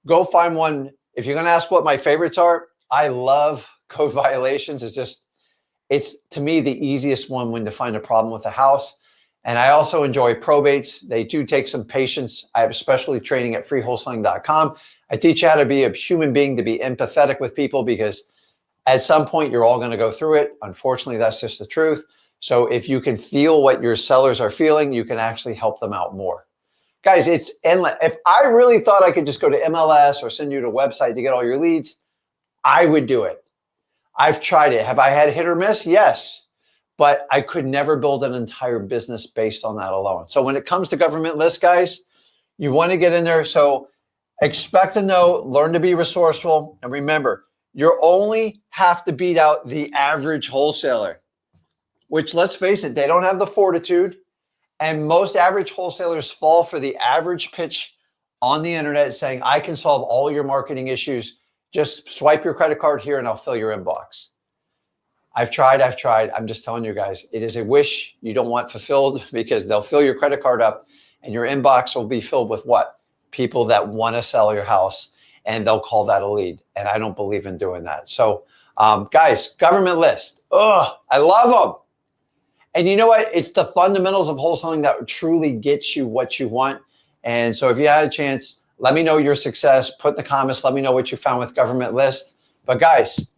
Go find one. If you're going to ask what my favorites are, I love code violations. It's to me the easiest one when to find a problem with a house. And I also enjoy probates. They do take some patience. I have specialty training at freewholesaling.com. I teach you how to be a human being, to be empathetic with people, because at some point you're all going to go through it. Unfortunately, that's just the truth. So if you can feel what your sellers are feeling, you can actually help them out more. Guys, it's endless. If I really thought I could just go to MLS or send you to a website to get all your leads, I would do it. I've tried it. Have I had hit or miss? Yes. But I could never build an entire business based on that alone. So when it comes to government lists, guys, you want to get in there. So expect to know, learn to be resourceful. And remember, you only have to beat out the average wholesaler, which, let's face it, they don't have the fortitude. And most average wholesalers fall for the average pitch on the internet saying, I can solve all your marketing issues. Just swipe your credit card here and I'll fill your inbox. I've tried. I'm just telling you guys, it is a wish you don't want fulfilled, because they'll fill your credit card up and your inbox will be filled with what? People that want to sell your house, and they'll call that a lead. And I don't believe in doing that. So guys, government list. Oh, I love them. And you know what? It's the fundamentals of wholesaling that truly gets you what you want. And so if you had a chance, let me know your success. Put in the comments. Let me know what you found with government list. But guys,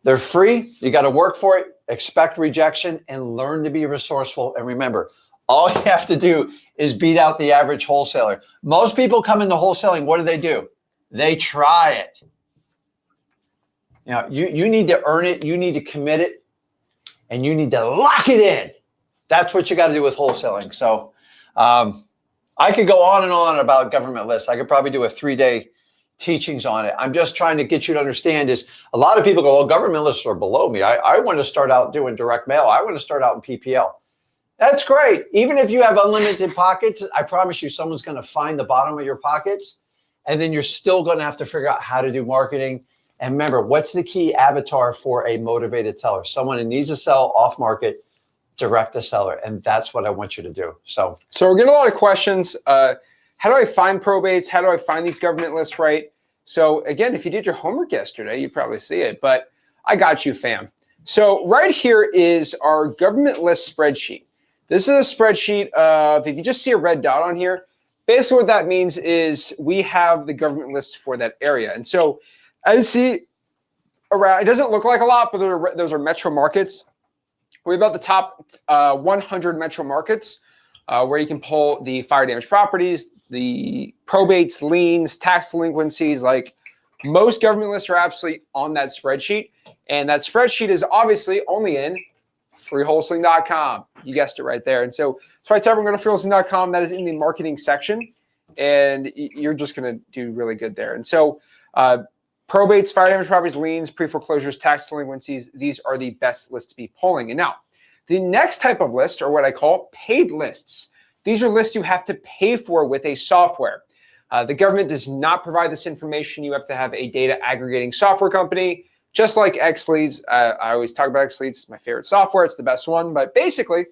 they're free. You got to work for it. Expect rejection and learn to be resourceful. And remember, all you have to do is beat out the average wholesaler. Most people come into wholesaling. What do? They try it. You know, you need to earn it. You need to commit it. And you need to lock it in. That's what you got to do with wholesaling. So I could go on and on about government lists. I could probably do a 3-day teachings on it. I'm just trying to get you to understand is a lot of people go, well, government lists are below me. I want to start out doing direct mail. I want to start out in PPL. That's great. Even if you have unlimited pockets, I promise you someone's going to find the bottom of your pockets, and then you're still going to have to figure out how to do marketing. And remember, what's the key avatar for a motivated seller? Someone who needs to sell off market, direct to seller. And that's what I want you to do. So we're getting a lot of questions. How do I find probates? How do I find these government lists right? So again, if you did your homework yesterday, you'd probably see it, but I got you, fam. So right here is our government list spreadsheet. This is a spreadsheet of, if you just see a red dot on here, basically what that means is we have the government lists for that area. And so as you see around, it doesn't look like a lot, but those are metro markets. We're about the top 100 metro markets where you can pull the fire damage properties, the probates, liens, tax delinquencies. Like most government lists are absolutely on that spreadsheet. And that spreadsheet is obviously only in freewholesaling.com. You guessed it right there. And so I tell everyone, go to freewholesaling.com. That is in the marketing section. And you're just going to do really good there. And so probates, fire damage properties, liens, pre-foreclosures, tax delinquencies, these are the best lists to be pulling. And now, the next type of list are what I call paid lists. These are lists you have to pay for with a software. The government does not provide this information. You have to have a data aggregating software company just like X Leads. I always talk about X Leads. It's my favorite software. It's the best one. But basically,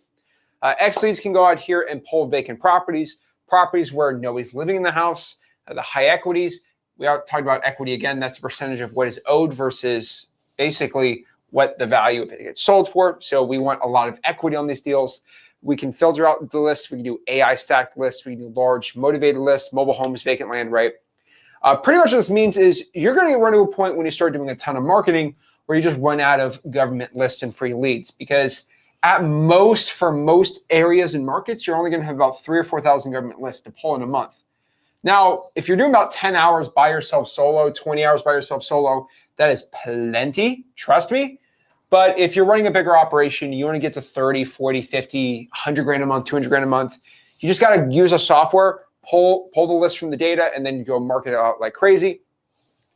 X Leads can go out here and pull vacant properties, properties where nobody's living in the house, the high equities. We talked about equity again. That's the percentage of what is owed versus basically what the value of it gets sold for. So we want a lot of equity on these deals. We can filter out the list. We can do AI stacked lists. We can do large motivated lists, mobile homes, vacant land, right? Pretty much what this means is you're going to run to a point when you start doing a ton of marketing where you just run out of government lists and free leads, because at most, for most areas and markets, you're only going to have about 3,000 or 4,000 government lists to pull in a month. Now, if you're doing about 10 hours by yourself solo, 20 hours by yourself solo, that is plenty, trust me. But if you're running a bigger operation, you want to get to 30, 40, 50, 100 grand a month, 200 grand a month, you just got to use a software, pull the list from the data, and then you go market it out like crazy.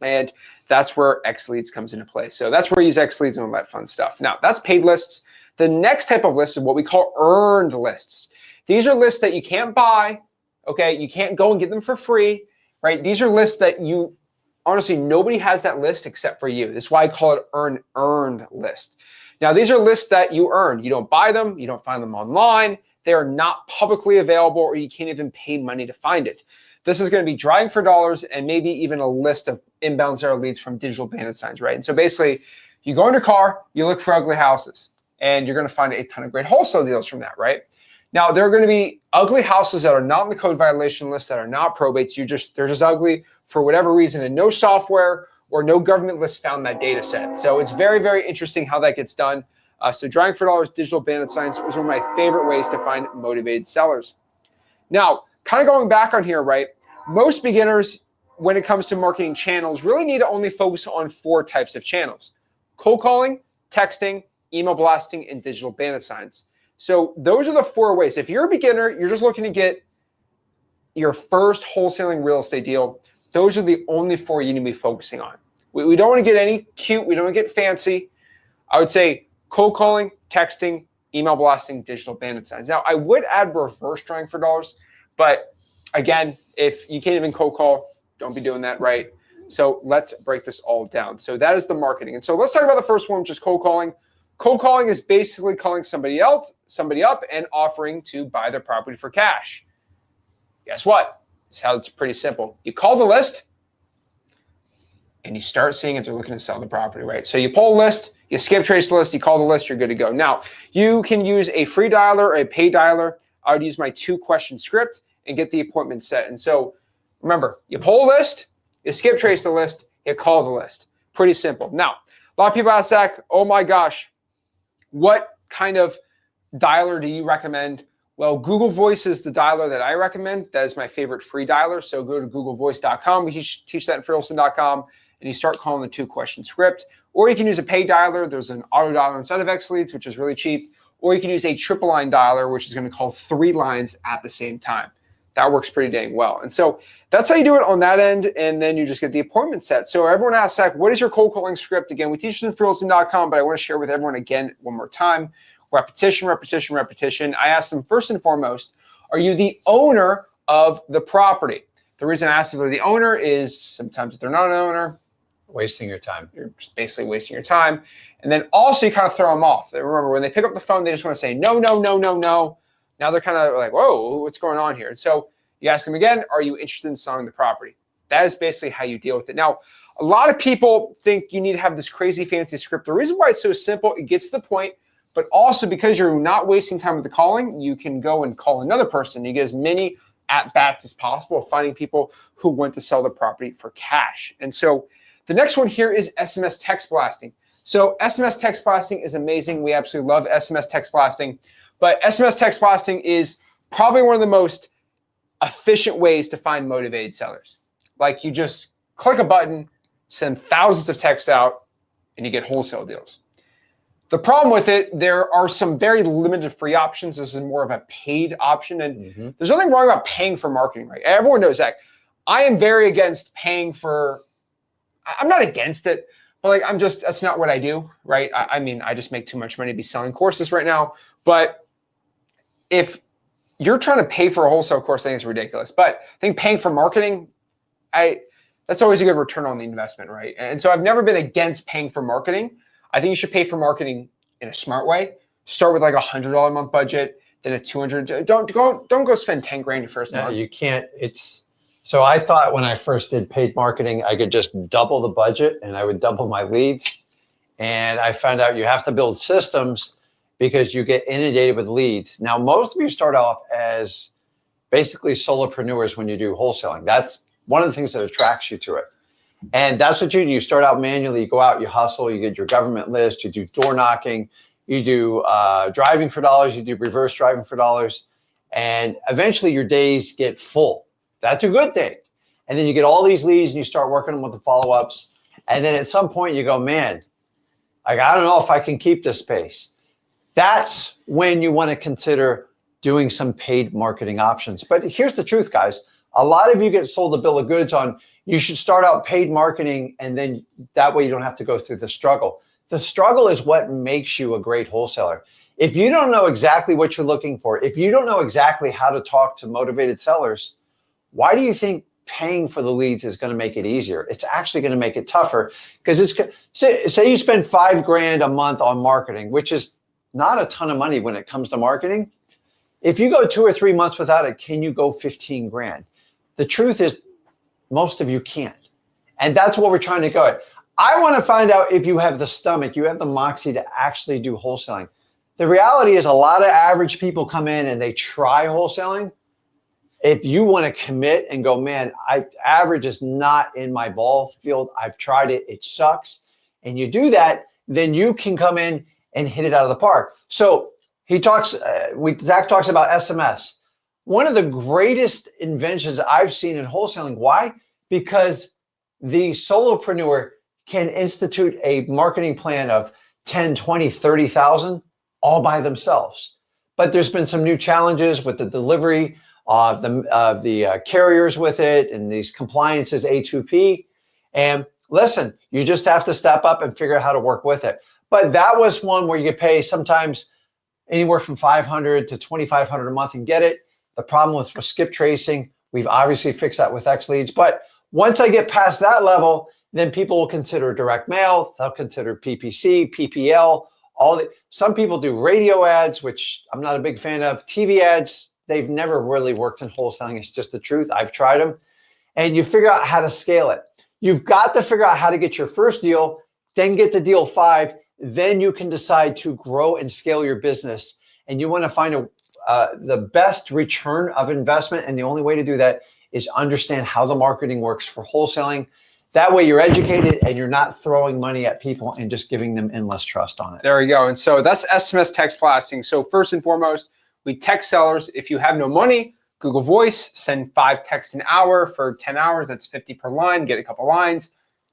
And that's where X Leads comes into play. So that's where you use X Leads and all that fun stuff. Now, that's paid lists. The next type of list is what we call earned lists. These are lists that you can't buy, okay? You can't go and get them for free, right? These are lists that you, honestly, nobody has that list except for you. This is why I call it earned list. Now, these are lists that you earn. You don't buy them. You don't find them online. They are not publicly available, or you can't even pay money to find it. This is going to be driving for dollars and maybe even a list of inbound zero leads from digital bandit signs, right? And so basically, you go in your car, you look for ugly houses, and you're going to find a ton of great wholesale deals from that, right? Now, there are going to be ugly houses that are not on the code violation list, that are not probates. They're just ugly for whatever reason, and no software or no government list found that data set. So it's very, very interesting how that gets done. So driving for dollars, digital bandit signs is one of my favorite ways to find motivated sellers. Now, kind of going back on here, right? Most beginners, when it comes to marketing channels, really need to only focus on 4 types of channels: cold calling, texting, email blasting, and digital bandit signs. So those are the 4 ways. If you're a beginner, you're just looking to get your first wholesaling real estate deal, those are the only 4 you need to be focusing on. We don't want to get any cute. We don't want to get fancy. I would say cold calling, texting, email blasting, digital bandit signs. Now, I would add reverse driving for dollars, but again, if you can't even cold call, don't be doing that, right? So let's break this all down. So that is the marketing. And so let's talk about the first one, which is cold calling. Cold calling is basically calling somebody up and offering to buy their property for cash. Guess what? It's how it's pretty simple. You call the list and you start seeing if they're looking to sell the property, right? So you pull a list, you skip trace the list, you call the list, you're good to go. Now, you can use a free dialer or a paid dialer. I would use my 2-question script and get the appointment set. And so remember, you pull a list, you skip trace the list, you call the list. Pretty simple. Now, a lot of people ask, Zach, oh my gosh, what kind of dialer do you recommend? Well, Google Voice is the dialer that I recommend. That is my favorite free dialer. So go to googlevoice.com. We teach that in freeholson.com, and you start calling the 2-question script. Or you can use a paid dialer. There's an auto dialer inside of X Leads, which is really cheap. Or you can use a triple line dialer, which is going to call 3 lines at the same time. That works pretty dang well. And so that's how you do it on that end, and then you just get the appointment set. So everyone asks, Zach, what is your cold calling script? Again, we teach it in freeholson.com, but I want to share with everyone again one more time. Repetition, repetition, repetition. I ask them first and foremost, are you the owner of the property? The reason I ask if they're the owner is sometimes if they're not an owner, Wasting your time. you're just basically wasting your time. And then also you kind of throw them off. Remember, when they pick up the phone, they just want to say, no, no, no, no, no. Now they're kind of like, whoa, what's going on here? And so you ask them again, are you interested in selling the property? That is basically how you deal with it. Now, a lot of people think you need to have this crazy fancy script. The reason why it's so simple, it gets to the point, but also because you're not wasting time with the calling, you can go and call another person. You get as many at-bats as possible, finding people who want to sell the property for cash. And so the next one here is SMS text blasting. So SMS text blasting is amazing. We absolutely love SMS text blasting. But SMS text blasting is probably one of the most efficient ways to find motivated sellers. Like, you just click a button, send thousands of texts out, and you get wholesale deals. The problem with it, there are some very limited free options. This is more of a paid option. And there's nothing wrong about paying for marketing, right? Everyone knows that. I am very against paying for, I'm not against it, but like, that's not what I do, right? I mean, I just make too much money to be selling courses right now. But if you're trying to pay for a wholesale course, I think it's ridiculous. But I think paying for marketing, that's always a good return on the investment, right? And so I've never been against paying for marketing. I think you should pay for marketing in a smart way. Start with like $100 a month budget, then a 200. Don't go spend 10 grand your first month. You can't. So I thought when I first did paid marketing, I could just double the budget and I would double my leads. And I found out you have to build systems because you get inundated with leads. Now, most of you start off as basically solopreneurs when you do wholesaling. That's one of the things that attracts you to it. And that's what you do. You start out manually, you go out, you hustle, you get your government list, you do door knocking, you do driving for dollars, you do reverse driving for dollars. And eventually your days get full. That's a good thing. And then you get all these leads and you start working them with the follow-ups. And then at some point you go, man, like, I don't know if I can keep this pace. That's when you want to consider doing some paid marketing options. But here's the truth, guys. A lot of you get sold a bill of goods on you should start out paid marketing, and then that way you don't have to go through the struggle. The struggle is what makes you a great wholesaler. If you don't know exactly what you're looking for, if you don't know exactly how to talk to motivated sellers, why do you think paying for the leads is going to make it easier? It's actually going to make it tougher, because it's say you spend $5 grand a month on marketing, which is not a ton of money when it comes to marketing. If you go 2 or 3 months without it, can you go 15 grand? The truth is most of you can't. And that's what we're trying to go at. I want to find out if you have the stomach, you have the moxie to actually do wholesaling. The reality is a lot of average people come in and they try wholesaling. If you want to commit and go, man, average is not in my ball field. I've tried it. It sucks. And you do that, then you can come in and hit it out of the park. So Zach talks about SMS. One of the greatest inventions I've seen in wholesaling. Why? Because the solopreneur can institute a marketing plan of 10, 20, 30,000 all by themselves. But there's been some new challenges with the delivery of the carriers with it, and these compliances A2P. And listen, you just have to step up and figure out how to work with it. But that was one where you pay sometimes anywhere from $500 to $2,500 a month and get it. The problem with Skiptracing, we've obviously fixed that with X Leads. But once I get past that level, then people will consider direct mail. They'll consider PPC, PPL, some people do radio ads, which I'm not a big fan of. TV ads, they've never really worked in wholesaling. It's just the truth. I've tried them. And you figure out how to scale it. You've got to figure out how to get your first deal, then get to deal 5. Then you can decide to grow and scale your business. And you want to find the best return of investment. And the only way to do that is understand how the marketing works for wholesaling. That way you're educated and you're not throwing money at people and just giving them endless trust on it. There you go. And so that's SMS text blasting. So first and foremost, we text sellers. If you have no money, Google Voice, send 5 texts an hour for 10 hours. That's 50 per line. Get a couple lines.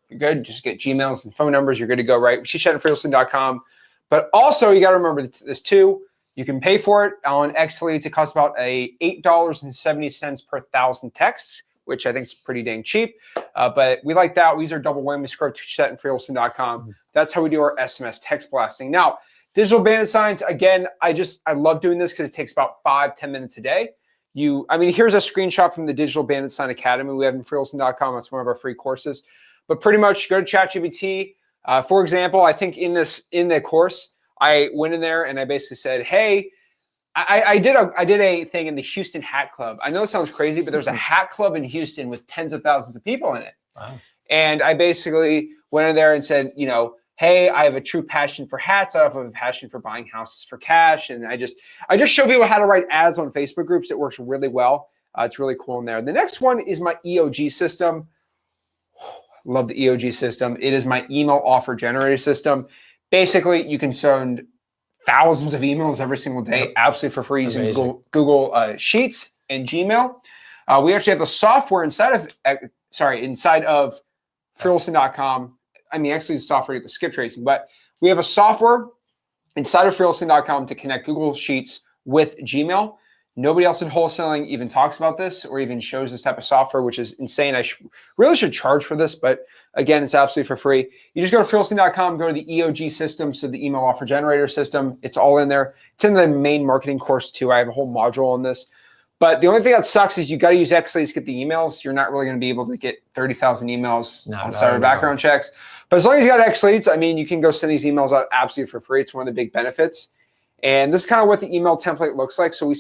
You're good. Just get Gmails and phone numbers. You're good to go, right? She said at freeholstein.com. But also, you got to remember this too. You can pay for it on X Leads. It costs about $8.70 per 1,000 texts, which I think is pretty dang cheap. But we like that. We use our double whammy script, set in freeholstein.com. That's how we do our SMS text blasting. Now, digital bandit signs, again, I love doing this because it takes about 5-10 minutes a day. Here's a screenshot from the Digital Bandit Sign Academy we have in freeholstein.com. That's one of our free courses. But pretty much go to ChatGPT. For example, I think in the course, I went in there and I basically said, hey, I did a thing in the Houston Hat Club. I know it sounds crazy, but there's a hat club in Houston with tens of thousands of people in it. Wow. And I basically went in there and said, hey, I have a true passion for hats. I have a passion for buying houses for cash. And I just show people how to write ads on Facebook groups. It works really well. It's really cool in there. The next one is my EOG system. Love the EOG system. It is my email offer generator system. Basically, you can send thousands of emails every single day, absolutely for free using Google Sheets and Gmail. We actually have the software inside of freeholstein.com. Actually, the software the Skiptracing, but we have a software inside of freeholstein.com to connect Google Sheets with Gmail. Nobody else in wholesaling even talks about this or even shows this type of software, which is insane. I really should charge for this, but again, it's absolutely for free. You just go to freeholstein.com, go to the EOG system, so the email offer generator system. It's all in there. It's in the main marketing course too. I have a whole module on this. But the only thing that sucks is you got to use X leads to get the emails. You're not really going to be able to get 30,000 emails on separate background checks. But as long as you got X leads, I mean, you can go send these emails out absolutely for free. It's one of the big benefits. And this is kind of what the email template looks like. So we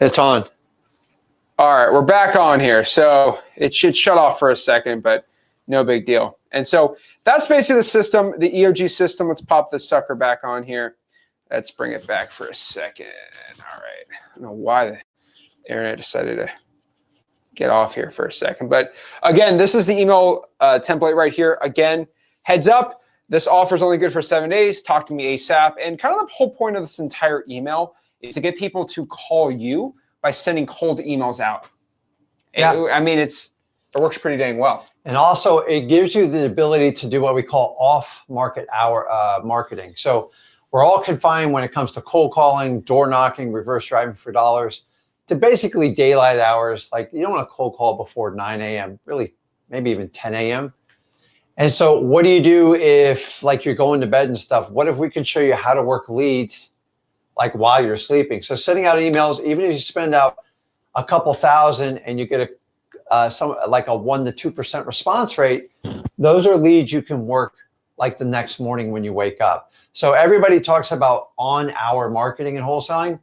It's on. All right, we're back on here. So it should shut off for a second, but no big deal. And so that's basically the system, the EOG system. Let's pop this sucker back on here. Let's bring it back for a second. All right. I don't know why the internet decided to get off here for a second. But again, this is the email template right here. Again, heads up, this offer is only good for 7 days. Talk to me ASAP. And kind of the whole point of this entire email is to get people to call you by sending cold emails out. Yeah. I mean, it works pretty dang well. And also, it gives you the ability to do what we call off-market hour marketing. So we're all confined when it comes to cold calling, door knocking, reverse driving for dollars, to basically daylight hours. Like, you don't want to cold call before 9 a.m., really, maybe even 10 a.m. And so what do you do if, like, you're going to bed and stuff? What if we could show you how to work leads like while you're sleeping? So sending out emails, even if you spend out a couple thousand and you get like a 1 to 2% response rate, those are leads you can work like the next morning when you wake up. So everybody talks about on-hour marketing and wholesaling.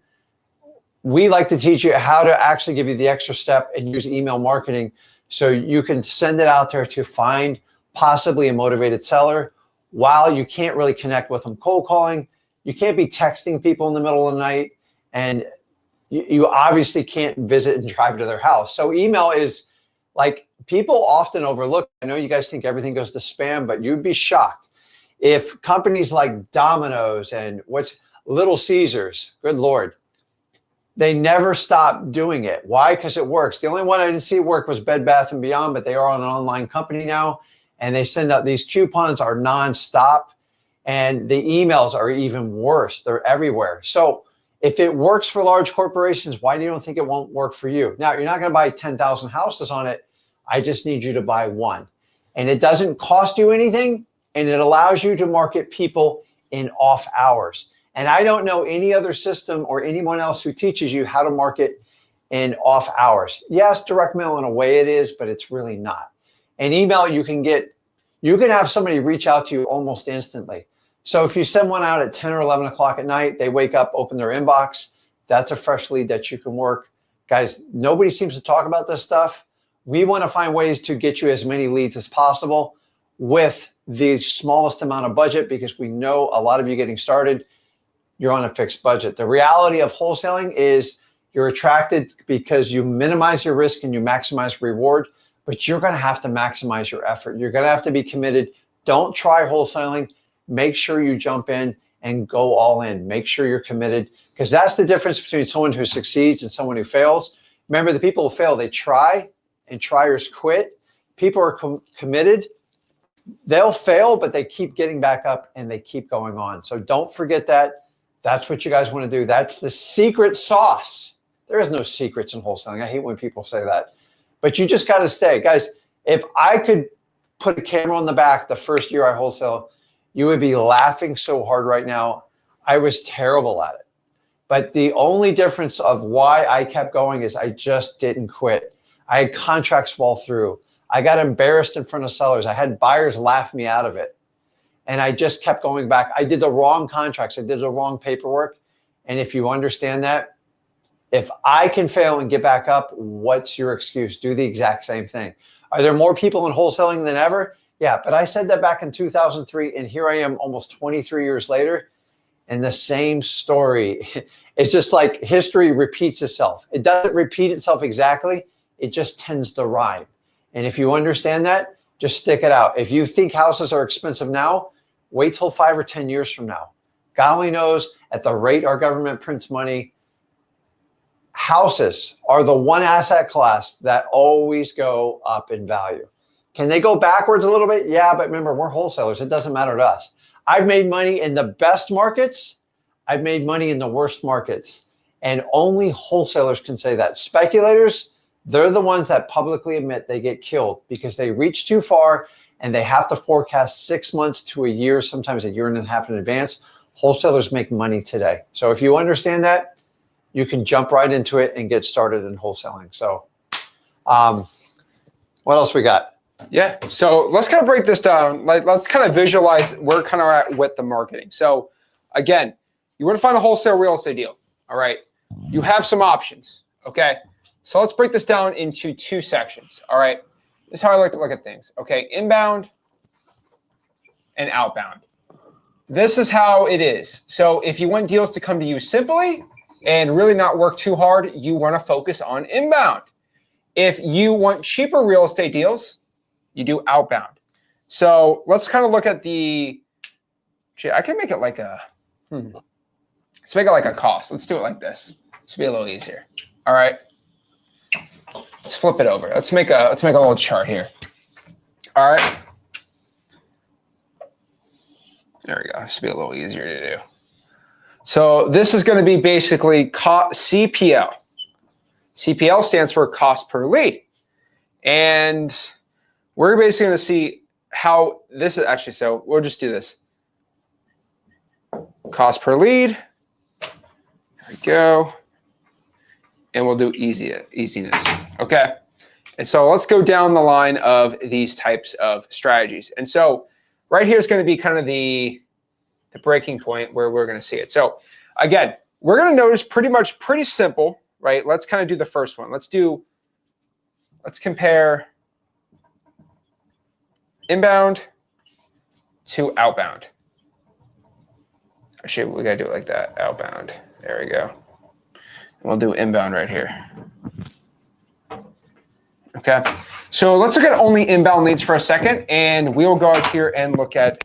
We like to teach you how to actually give you the extra step and use email marketing so you can send it out there to find possibly a motivated seller while you can't really connect with them cold calling. You can't be texting people in the middle of the night, and you obviously can't visit and drive to their house. So email is, like, people often overlook. I know you guys think everything goes to spam, but you'd be shocked if companies like Domino's and what's Little Caesars, good Lord, they never stop doing it. Why? Because it works. The only one I didn't see work was Bed Bath & Beyond, but they are an online company now, and they send out these coupons are nonstop. And the emails are even worse. They're everywhere. So if it works for large corporations, why do you think it won't work for you? Now, you're not going to buy 10,000 houses on it. I just need you to buy one. And it doesn't cost you anything, and it allows you to market people in off hours. And I don't know any other system or anyone else who teaches you how to market in off hours. Yes, direct mail in a way it is, but it's really not. And email, you can have somebody reach out to you almost instantly. So if you send one out at 10 or 11 o'clock at night, they wake up, open their inbox, that's a fresh lead that you can work. Guys, nobody seems to talk about this stuff. We want to find ways to get you as many leads as possible with the smallest amount of budget, because we know a lot of you getting started, you're on a fixed budget. The reality of wholesaling is you're attracted because you minimize your risk and you maximize reward, but you're going to have to maximize your effort. You're going to have to be committed. Don't try wholesaling. Make sure you jump in and go all in. Make sure you're committed, because that's the difference between someone who succeeds and someone who fails. Remember, the people who fail, they try, and triers quit. People are committed. They'll fail, but they keep getting back up and they keep going on. So don't forget that. That's what you guys want to do. That's the secret sauce. There is no secrets in wholesaling. I hate when people say that. but you just got to stay. Guys, if I could put a camera on the back the first year I wholesale, you would be laughing so hard right now. I was terrible at it. But the only difference of why I kept going is I just didn't quit. I had contracts fall through. I got embarrassed in front of sellers. I had buyers laugh me out of it. And I just kept going back. I did the wrong contracts. I did the wrong paperwork. And if you understand that, if I can fail and get back up, what's your excuse? Do the exact same thing. Are there more people in wholesaling than ever? Yeah, but I said that back in 2003, and here I am almost 23 years later, and the same story. It's just like history repeats itself. It doesn't repeat itself exactly. It just tends to rhyme. And if you understand that, just stick it out. If you think houses are expensive now, wait till 5 or 10 years from now. God only knows, at the rate our government prints money, houses are the one asset class that always go up in value. Can they go backwards a little bit? Yeah, but remember, we're wholesalers. It doesn't matter to us. I've made money in the best markets. I've made money in the worst markets. And only wholesalers can say that. Speculators, they're the ones that publicly admit they get killed because they reach too far and they have to forecast 6 months to a year, sometimes a year and a half in advance. Wholesalers make money today. So if you understand that, you can jump right into it and get started in wholesaling. So what else we got? Yeah, so let's kind of break this down. Let's kind of visualize where kind of at with the marketing. So again, you want to find a wholesale real estate deal. All right, you have some options. Okay, so let's break this down into 2 sections. All right, this is how I like to look at things. Okay, inbound and outbound. This is how it is. So if you want deals to come to you simply and really not work too hard, you want to focus on inbound. If you want cheaper real estate deals, you do outbound. So let's kind of look at I can make it like let's make it like a cost. Let's do it like this. This will be a little easier. All right. Let's flip it over. Let's make a little chart here. All right. There we go. This will be a little easier to do. So this is going to be basically CPL. CPL stands for cost per lead. And we're basically going to see how this is actually, so we'll just do this. Cost per lead. There we go. And we'll do easiness. Okay. And so let's go down the line of these types of strategies. And so right here is going to be kind of the breaking point where we're going to see it. So again, we're going to notice pretty simple, right? Let's kind of do the first one. Let's compare inbound to outbound. Actually, we got to do it like that. Outbound. There we go. We'll do inbound right here. Okay. So let's look at only inbound leads for a second, and we'll go out here and look at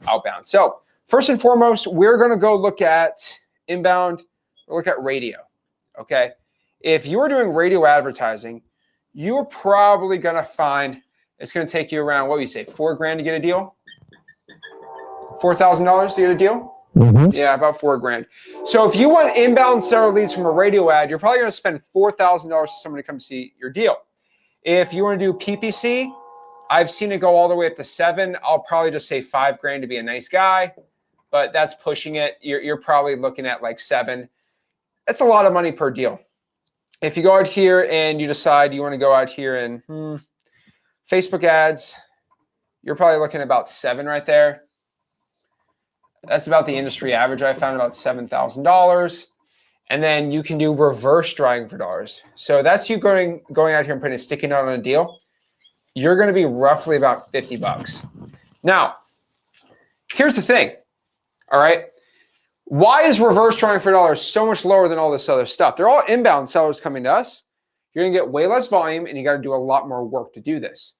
outbound. So first and foremost, we're going to go look at inbound. We'll look at radio. Okay. If you're doing radio advertising, you're probably going to find it's going to take you around, what do you say, $4,000 to get a deal? $4,000 to get a deal? Mm-hmm. Yeah, about $4,000. So if you want inbound seller leads from a radio ad, you're probably going to spend $4,000 for someone to come see your deal. If you want to do PPC, I've seen it go all the way up to $7,000. I'll probably just say $5,000 to be a nice guy, but that's pushing it. You're probably looking at like $7,000. That's a lot of money per deal. If you go out here and you decide you want to go out here and Facebook ads, you're probably looking at about $7,000 right there. That's about the industry average. I found about $7,000. And then you can do reverse drawing for dollars. So that's you going out here and putting a sticky note on a deal. You're going to be roughly about $50. Now, here's the thing. All right. Why is reverse drawing for dollars so much lower than all this other stuff? They're all inbound sellers coming to us. You're going to get way less volume, and you got to do a lot more work to do this.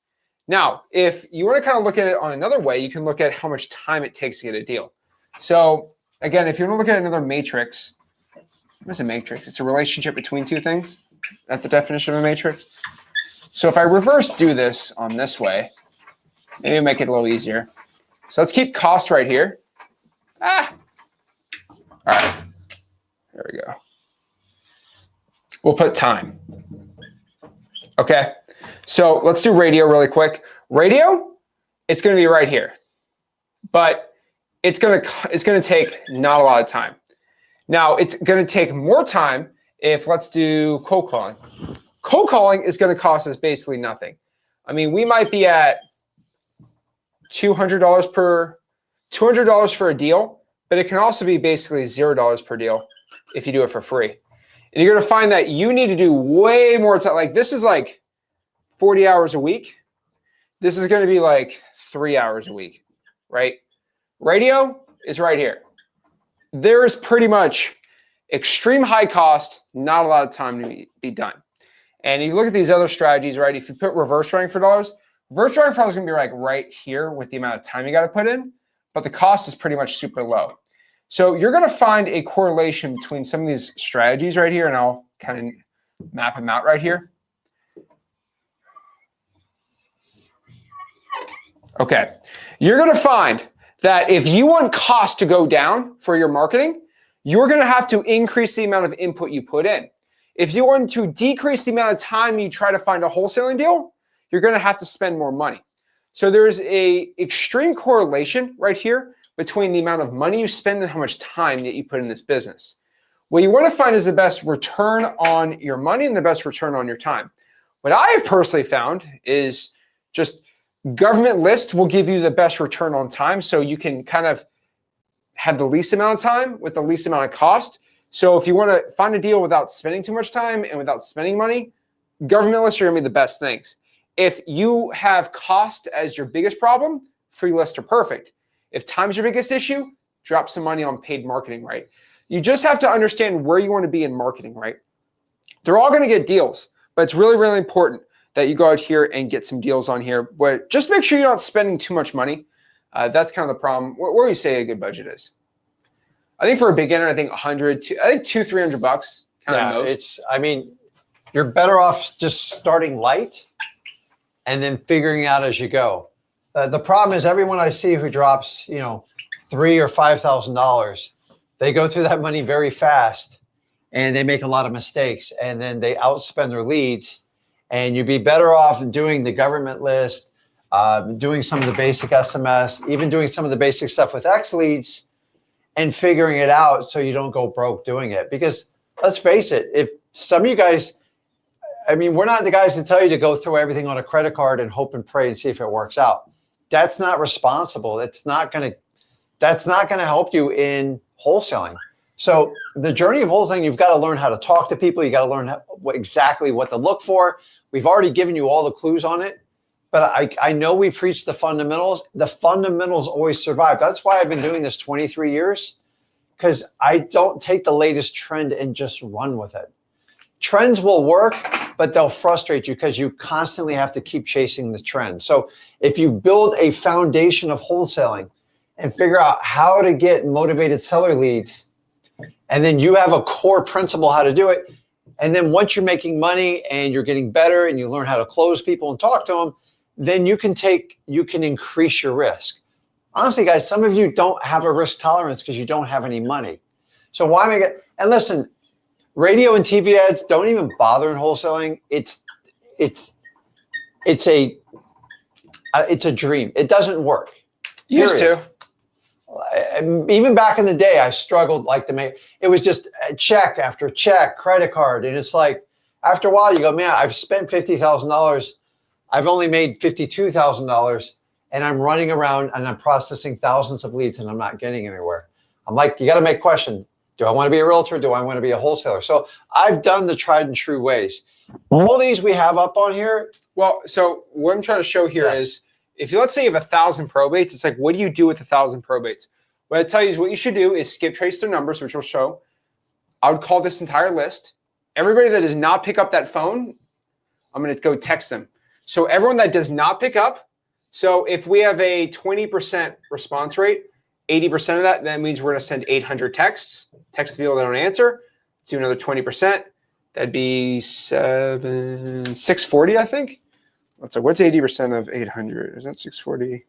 Now, if you want to kind of look at it on another way, you can look at how much time it takes to get a deal. So again, if you want to look at another matrix, what is a matrix? It's a relationship between two things. That's the definition of a matrix. So if I reverse do this on this way, maybe make it a little easier. So let's keep cost right here. All right, there we go. We'll put time. Okay, So let's do radio really quick. Radio, it's going to be right here, but it's going to take not a lot of time. Now it's going to take more time if let's do cold calling. Cold calling is going to cost us basically nothing. I mean, we might be at $200 for a deal, but it can also be basically $0 per deal if you do it for free. And you're going to find that you need to do way more time. Like this is like 40 hours a week. This is going to be like 3 hours a week, right? Radio is right here. There is pretty much extreme high cost, not a lot of time to be done. And you look at these other strategies, right? If you put reverse drawing for dollars, reverse drawing for dollars is going to be like right here with the amount of time you got to put in, but the cost is pretty much super low. So you're going to find a correlation between some of these strategies right here, and I'll kind of map them out right here. Okay, you're going to find that if you want cost to go down for your marketing, you're going to have to increase the amount of input you put in. If you want to decrease the amount of time you try to find a wholesaling deal, you're going to have to spend more money. So there's a extreme correlation right here between the amount of money you spend and how much time that you put in this business. What you want to find is the best return on your money and the best return on your time. What I have personally found is just government list will give you the best return on time, so you can kind of have the least amount of time with the least amount of cost. So if you want to find a deal without spending too much time and without spending money, government lists are going to be the best things. If you have cost as your biggest problem, free lists are perfect. If time's your biggest issue, drop some money on paid marketing, right? You just have to understand where you want to be in marketing, right? They're all going to get deals, but it's really, really important that you go out here and get some deals on here. But just make sure you're not spending too much money. That's kind of the problem. Where do you say a good budget is? I think for a beginner, I think $200-300 bucks. I mean, you're better off just starting light and then figuring out as you go. The problem is everyone I see who drops, $3,000 or $5,000, they go through that money very fast and they make a lot of mistakes, and then they outspend their leads. And you'd be better off doing the government list, doing some of the basic SMS, even doing some of the basic stuff with X leads, and figuring it out so you don't go broke doing it. Because let's face it, if some of you guys, I mean, we're not the guys to tell you to go throw everything on a credit card and hope and pray and see if it works out. That's not responsible. That's not gonna help you in wholesaling. So the journey of wholesaling, you've got to learn how to talk to people. You got to learn exactly what to look for. We've already given you all the clues on it, but I know we preach the fundamentals. The fundamentals always survive. That's why I've been doing this 23 years, because I don't take the latest trend and just run with it. Trends will work, but they'll frustrate you because you constantly have to keep chasing the trend. So if you build a foundation of wholesaling and figure out how to get motivated seller leads, and then you have a core principle how to do it, and then once you're making money and you're getting better and you learn how to close people and talk to them, then you can increase your risk. Honestly, guys, some of you don't have a risk tolerance because you don't have any money. So why make it? And listen, radio and TV ads, don't even bother in wholesaling. It's a dream. It doesn't work. Used to. Even back in the day, I struggled it was just check after check, credit card. And it's like, after a while you go, man, I've spent $50,000. I've only made $52,000, and I'm running around and I'm processing thousands of leads and I'm not getting anywhere. I'm like, you got to make a question. Do I want to be a realtor? Do I want to be a wholesaler? So I've done the tried and true ways. All these we have up on here. Well, so what I'm trying to show here is, if let's say you have 1,000 probates, it's like, what do you do with 1,000 probates? What I tell you is what you should do is skip trace their numbers, which will show. I would call this entire list. Everybody that does not pick up that phone, I'm going to go text them. So everyone that does not pick up, so if we have a 20% response rate, 80% of that means we're going to send 800 texts. Text the people that don't answer. Do another 20%. That'd be 640, I think. What's 80% of 800? Is that 640?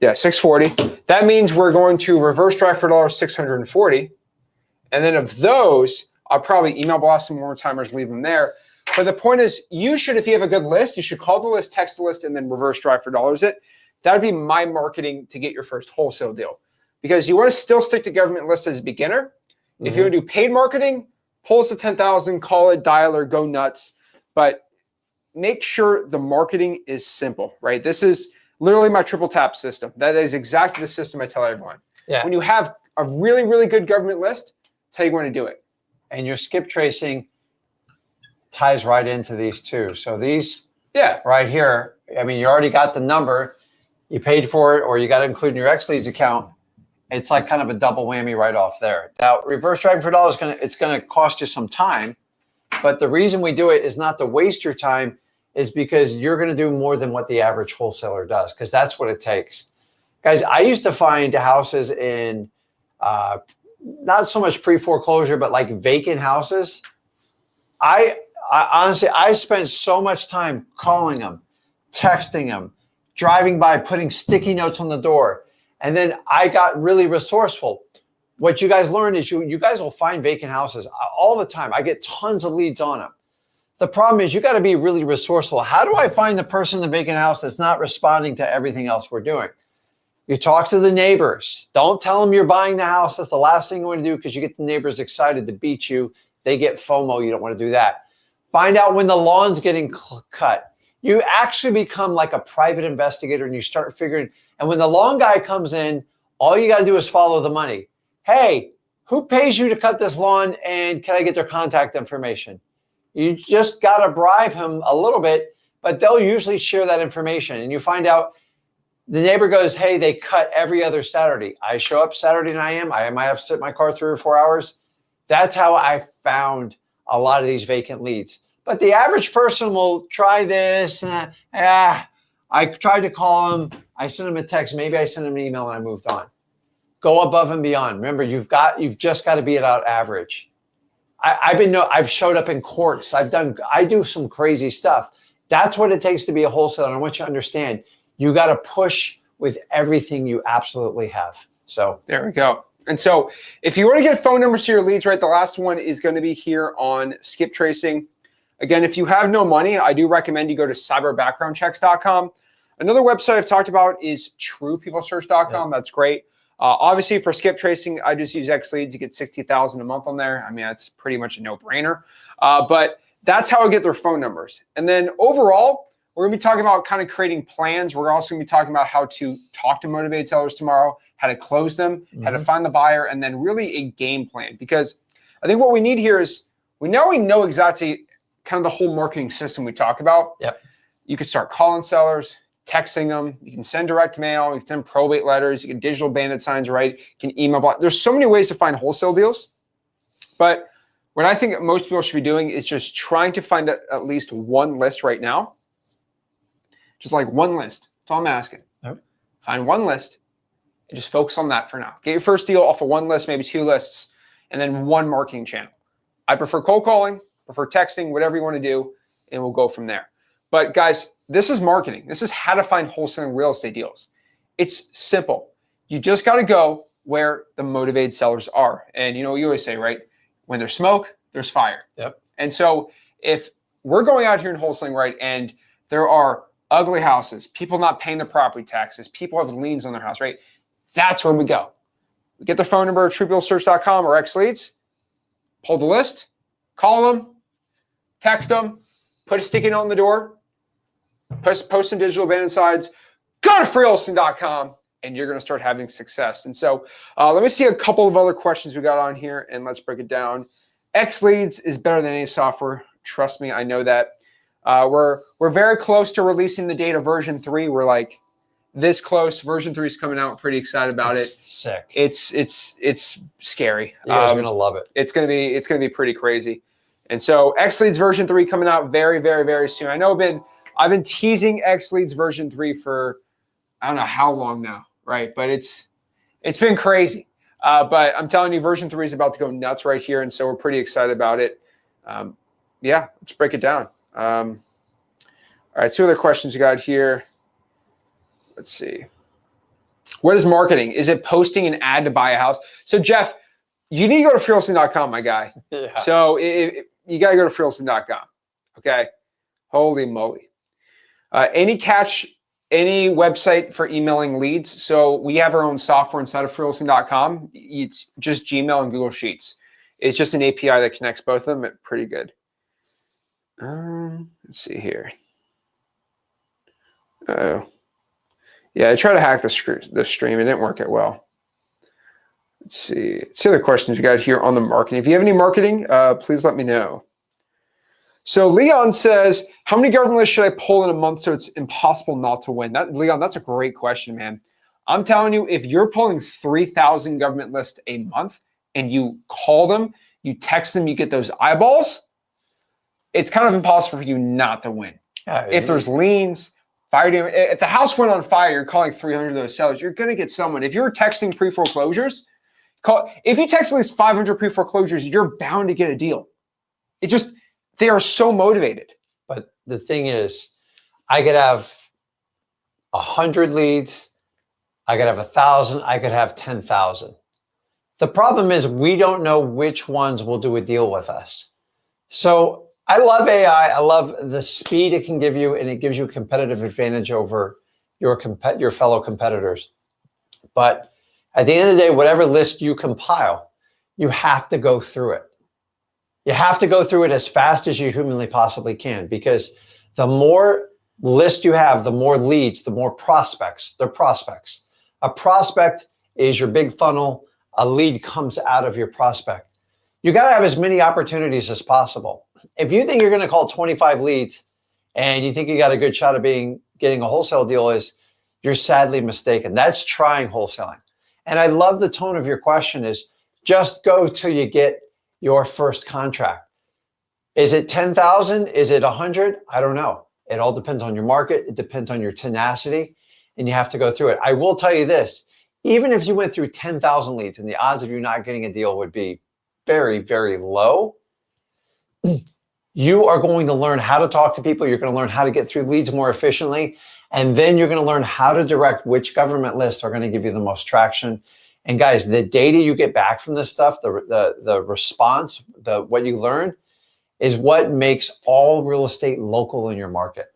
Yeah, 640. That means we're going to reverse drive for $640. And then of those, I'll probably email blast some more timers, leave them there. But the point is, you should, if you have a good list, you should call the list, text the list, and then reverse drive for dollars it. That would be my marketing to get your first wholesale deal. Because you want to still stick to government lists as a beginner. If you want to do paid marketing, pulse to 10,000, call it, dialer, go nuts. But make sure the marketing is simple, right? This is literally my triple tap system. That is exactly the system I tell everyone. Yeah. When you have a really, really good government list, that's how you want to do it. And your skip tracing ties right into these two. So these right here, I mean, you already got the number, you paid for it, or you got to include in your X-Leads account. It's like kind of a double whammy right off there. Now, reverse driving for dollars, it's going to cost you some time. But the reason we do it is not to waste your time, is because you're going to do more than what the average wholesaler does, because that's what it takes. Guys, I used to find houses in not so much pre-foreclosure, but like vacant houses. I honestly, I spent so much time calling them, texting them, driving by, putting sticky notes on the door. And then I got really resourceful. What you guys learn is you guys will find vacant houses all the time. I get tons of leads on them. The problem is you got to be really resourceful. How do I find the person in the vacant house that's not responding to everything else we're doing? You talk to the neighbors. Don't tell them you're buying the house. That's the last thing you want to do, because you get the neighbors excited to beat you. They get FOMO. You don't want to do that. Find out when the lawn's getting cut. You actually become like a private investigator, and you start figuring. And when the lawn guy comes in, all you got to do is follow the money. Hey, who pays you to cut this lawn, and can I get their contact information? You just got to bribe him a little bit, but they'll usually share that information. And you find out the neighbor goes, hey, they cut every other Saturday. I show up Saturday 9 a.m. I might have to sit in my car 3 or 4 hours. That's how I found a lot of these vacant leads. But the average person will try this. I tried to call them. I sent them a text. Maybe I sent them an email and I moved on. Go above and beyond. Remember, you've just got to be about average. I've showed up in courts. I do some crazy stuff. That's what it takes to be a wholesaler. And I want you to understand, you got to push with everything you absolutely have. So there we go. And so if you want to get phone numbers to your leads, right, the last one is going to be here on Skiptracing. Again, if you have no money, I do recommend you go to cyberbackgroundchecks.com. Another website I've talked about is truepeoplesearch.com. That's great. Obviously, for Skiptracing, I just use X-Leads. You get 60,000 a month on there. I mean, that's pretty much a no-brainer. But that's how I get their phone numbers. And then overall, we're going to be talking about kind of creating plans. We're also going to be talking about how to talk to motivated sellers tomorrow, how to close them, how to find the buyer, and then really a game plan. Because I think what we need here is we know exactly kind of the whole marketing system we talk about. Yep. You could start calling sellers, texting them. You can send direct mail. You can send probate letters. You can digital bandit signs, right? You can email block. There's so many ways to find wholesale deals. But what I think most people should be doing is just trying to find at least one list right now. Just like one list. That's all I'm asking. Yep. Find one list and just focus on that for now. Get your first deal off of one list, maybe 2 lists, and then one marketing channel. I prefer cold calling, prefer texting, whatever you want to do, and we'll go from there. But guys, this is marketing. This is how to find wholesaling real estate deals. It's simple. You just got to go where the motivated sellers are. And you know what you always say, right? When there's smoke, there's fire. Yep. And so if we're going out here in wholesaling, right, and there are ugly houses, people not paying their property taxes, people have liens on their house, right? That's where we go. We get their phone number at truepeoplesearch.com or X-Leads, pull the list, call them, text them, put a sticky note on the door, post some digital bandit signs, go to freewholesaling.com, and you're going to start having success. And so let me see a couple of other questions we got on here, and let's break it down. X-Leads is better than any software. Trust me, I know that. We're very close to releasing the data version 3. We're like this close. Version 3 is coming out. Pretty excited about it. Sick. It's scary. You guys are gonna love it. It's gonna be pretty crazy. And so X-Leads version 3 coming out very, very, very soon. I know I've been teasing X-Leads version 3 for I don't know how long now, right? But it's been crazy. But I'm telling you, version 3 is about to go nuts right here, and so we're pretty excited about it. Yeah, let's break it down. All right, 2 other questions we got here. Let's see. What is marketing? Is it posting an ad to buy a house? So Jeff, you need to go to freewholesaling.com, my guy. Yeah. So you got to go to freewholesaling.com. Okay. Holy moly. Any website for emailing leads? So we have our own software inside of freelisting.com. It's just Gmail and Google Sheets. It's just an API that connects both of them. It's pretty good. Let's see here. Oh, yeah, I tried to hack the stream. It didn't work out well. Let's see. Let's see other questions you got here on the marketing. If you have any marketing, please let me know. So Leon says, how many government lists should I pull in a month so it's impossible not to win? Leon, that's a great question, man. I'm telling you, if you're pulling 3,000 government lists a month and you call them, you text them, you get those eyeballs, it's kind of impossible for you not to win. Yeah, if there's liens, fire damage, if the house went on fire, you're calling 300 of those sellers, you're going to get someone. If you're texting pre-foreclosures, if you text at least 500 pre-foreclosures, you're bound to get a deal. They are so motivated. But the thing is, I could have 100 leads, I could have 1,000, I could have 10,000. The problem is we don't know which ones will do a deal with us. So I love AI. I love the speed it can give you, and it gives you a competitive advantage over your fellow competitors. But at the end of the day, whatever list you compile, you have to go through it. You have to go through it as fast as you humanly possibly can, because the more lists you have, the more leads, the more prospects. They're prospects. A prospect is your big funnel. A lead comes out of your prospect. You got to have as many opportunities as possible. If you think you're going to call 25 leads and you think you got a good shot of getting a wholesale deal, you're sadly mistaken. That's trying wholesaling. And I love the tone of your question is just go till you get your first contract. Is it 10,000? Is it 100? I don't know. It all depends on your market. It depends on your tenacity, and you have to go through it. I will tell you this, even if you went through 10,000 leads and the odds of you not getting a deal would be very, very low, you are going to learn how to talk to people. You're going to learn how to get through leads more efficiently. And then you're going to learn how to direct which government lists are going to give you the most traction. And guys, the data you get back from this stuff, the response, what you learn is what makes all real estate local in your market.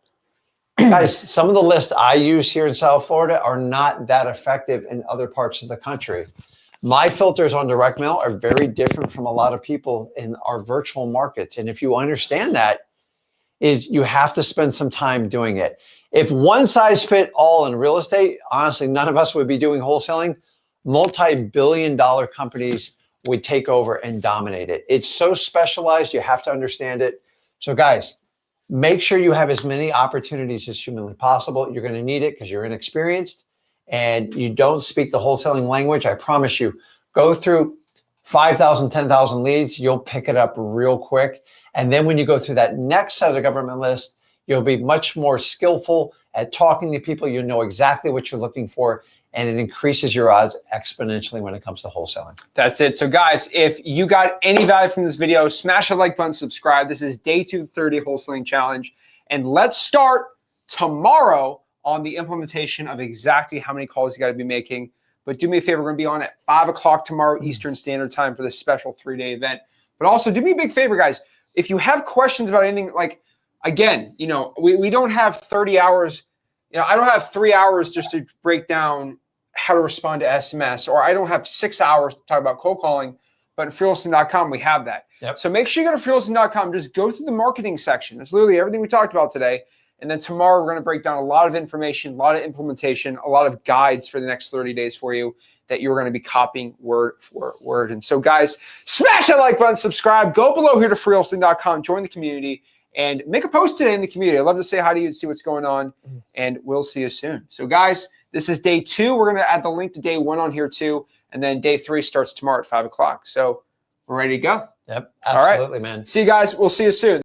Guys, some of the lists I use here in South Florida are not that effective in other parts of the country. My filters on direct mail are very different from a lot of people in our virtual markets. And if you understand that, you have to spend some time doing it. If one size fit all in real estate, honestly, none of us would be doing wholesaling. Multi-billion-dollar companies would take over and dominate it. It's so specialized, you have to understand it. So guys, make sure you have as many opportunities as humanly possible. You're going to need it because you're inexperienced and you don't speak the wholesaling language. I promise you, go through 5,000, 10,000 leads, you'll pick it up real quick. And then when you go through that next set of government lists, you'll be much more skillful at talking to people. You know exactly what you're looking for, and it increases your odds exponentially when it comes to wholesaling. That's it. So guys, if you got any value from this video, smash the like button, subscribe. This is day 230 wholesaling challenge. And let's start tomorrow on the implementation of exactly how many calls you got to be making. But do me a favor, we're going to be on at 5 o'clock tomorrow Eastern Standard Time for this special 3-day event. But also do me a big favor, guys. If you have questions about anything, like, again, you know, we don't have 30 hours. You know, I don't have 3 hours just to break down how to respond to SMS, or I don't have 6 hours to talk about cold calling, but at freelisting.com, we have that. Yep. So make sure you go to freelisting.com, just go through the marketing section. That's literally everything we talked about today. And then tomorrow, we're going to break down a lot of information, a lot of implementation, a lot of guides for the next 30 days for you that you're going to be copying word for word. And so guys, smash that like button, subscribe, go below here to freelisting.com, join the community, and make a post today in the community. I'd love to say hi to you and see what's going on, and we'll see you soon. So guys, this is day 2. We're going to add the link to day 1 on here too, and then day 3 starts tomorrow at 5 o'clock. So we're ready to go. Yep, absolutely, all right, man. See you guys. We'll see you soon.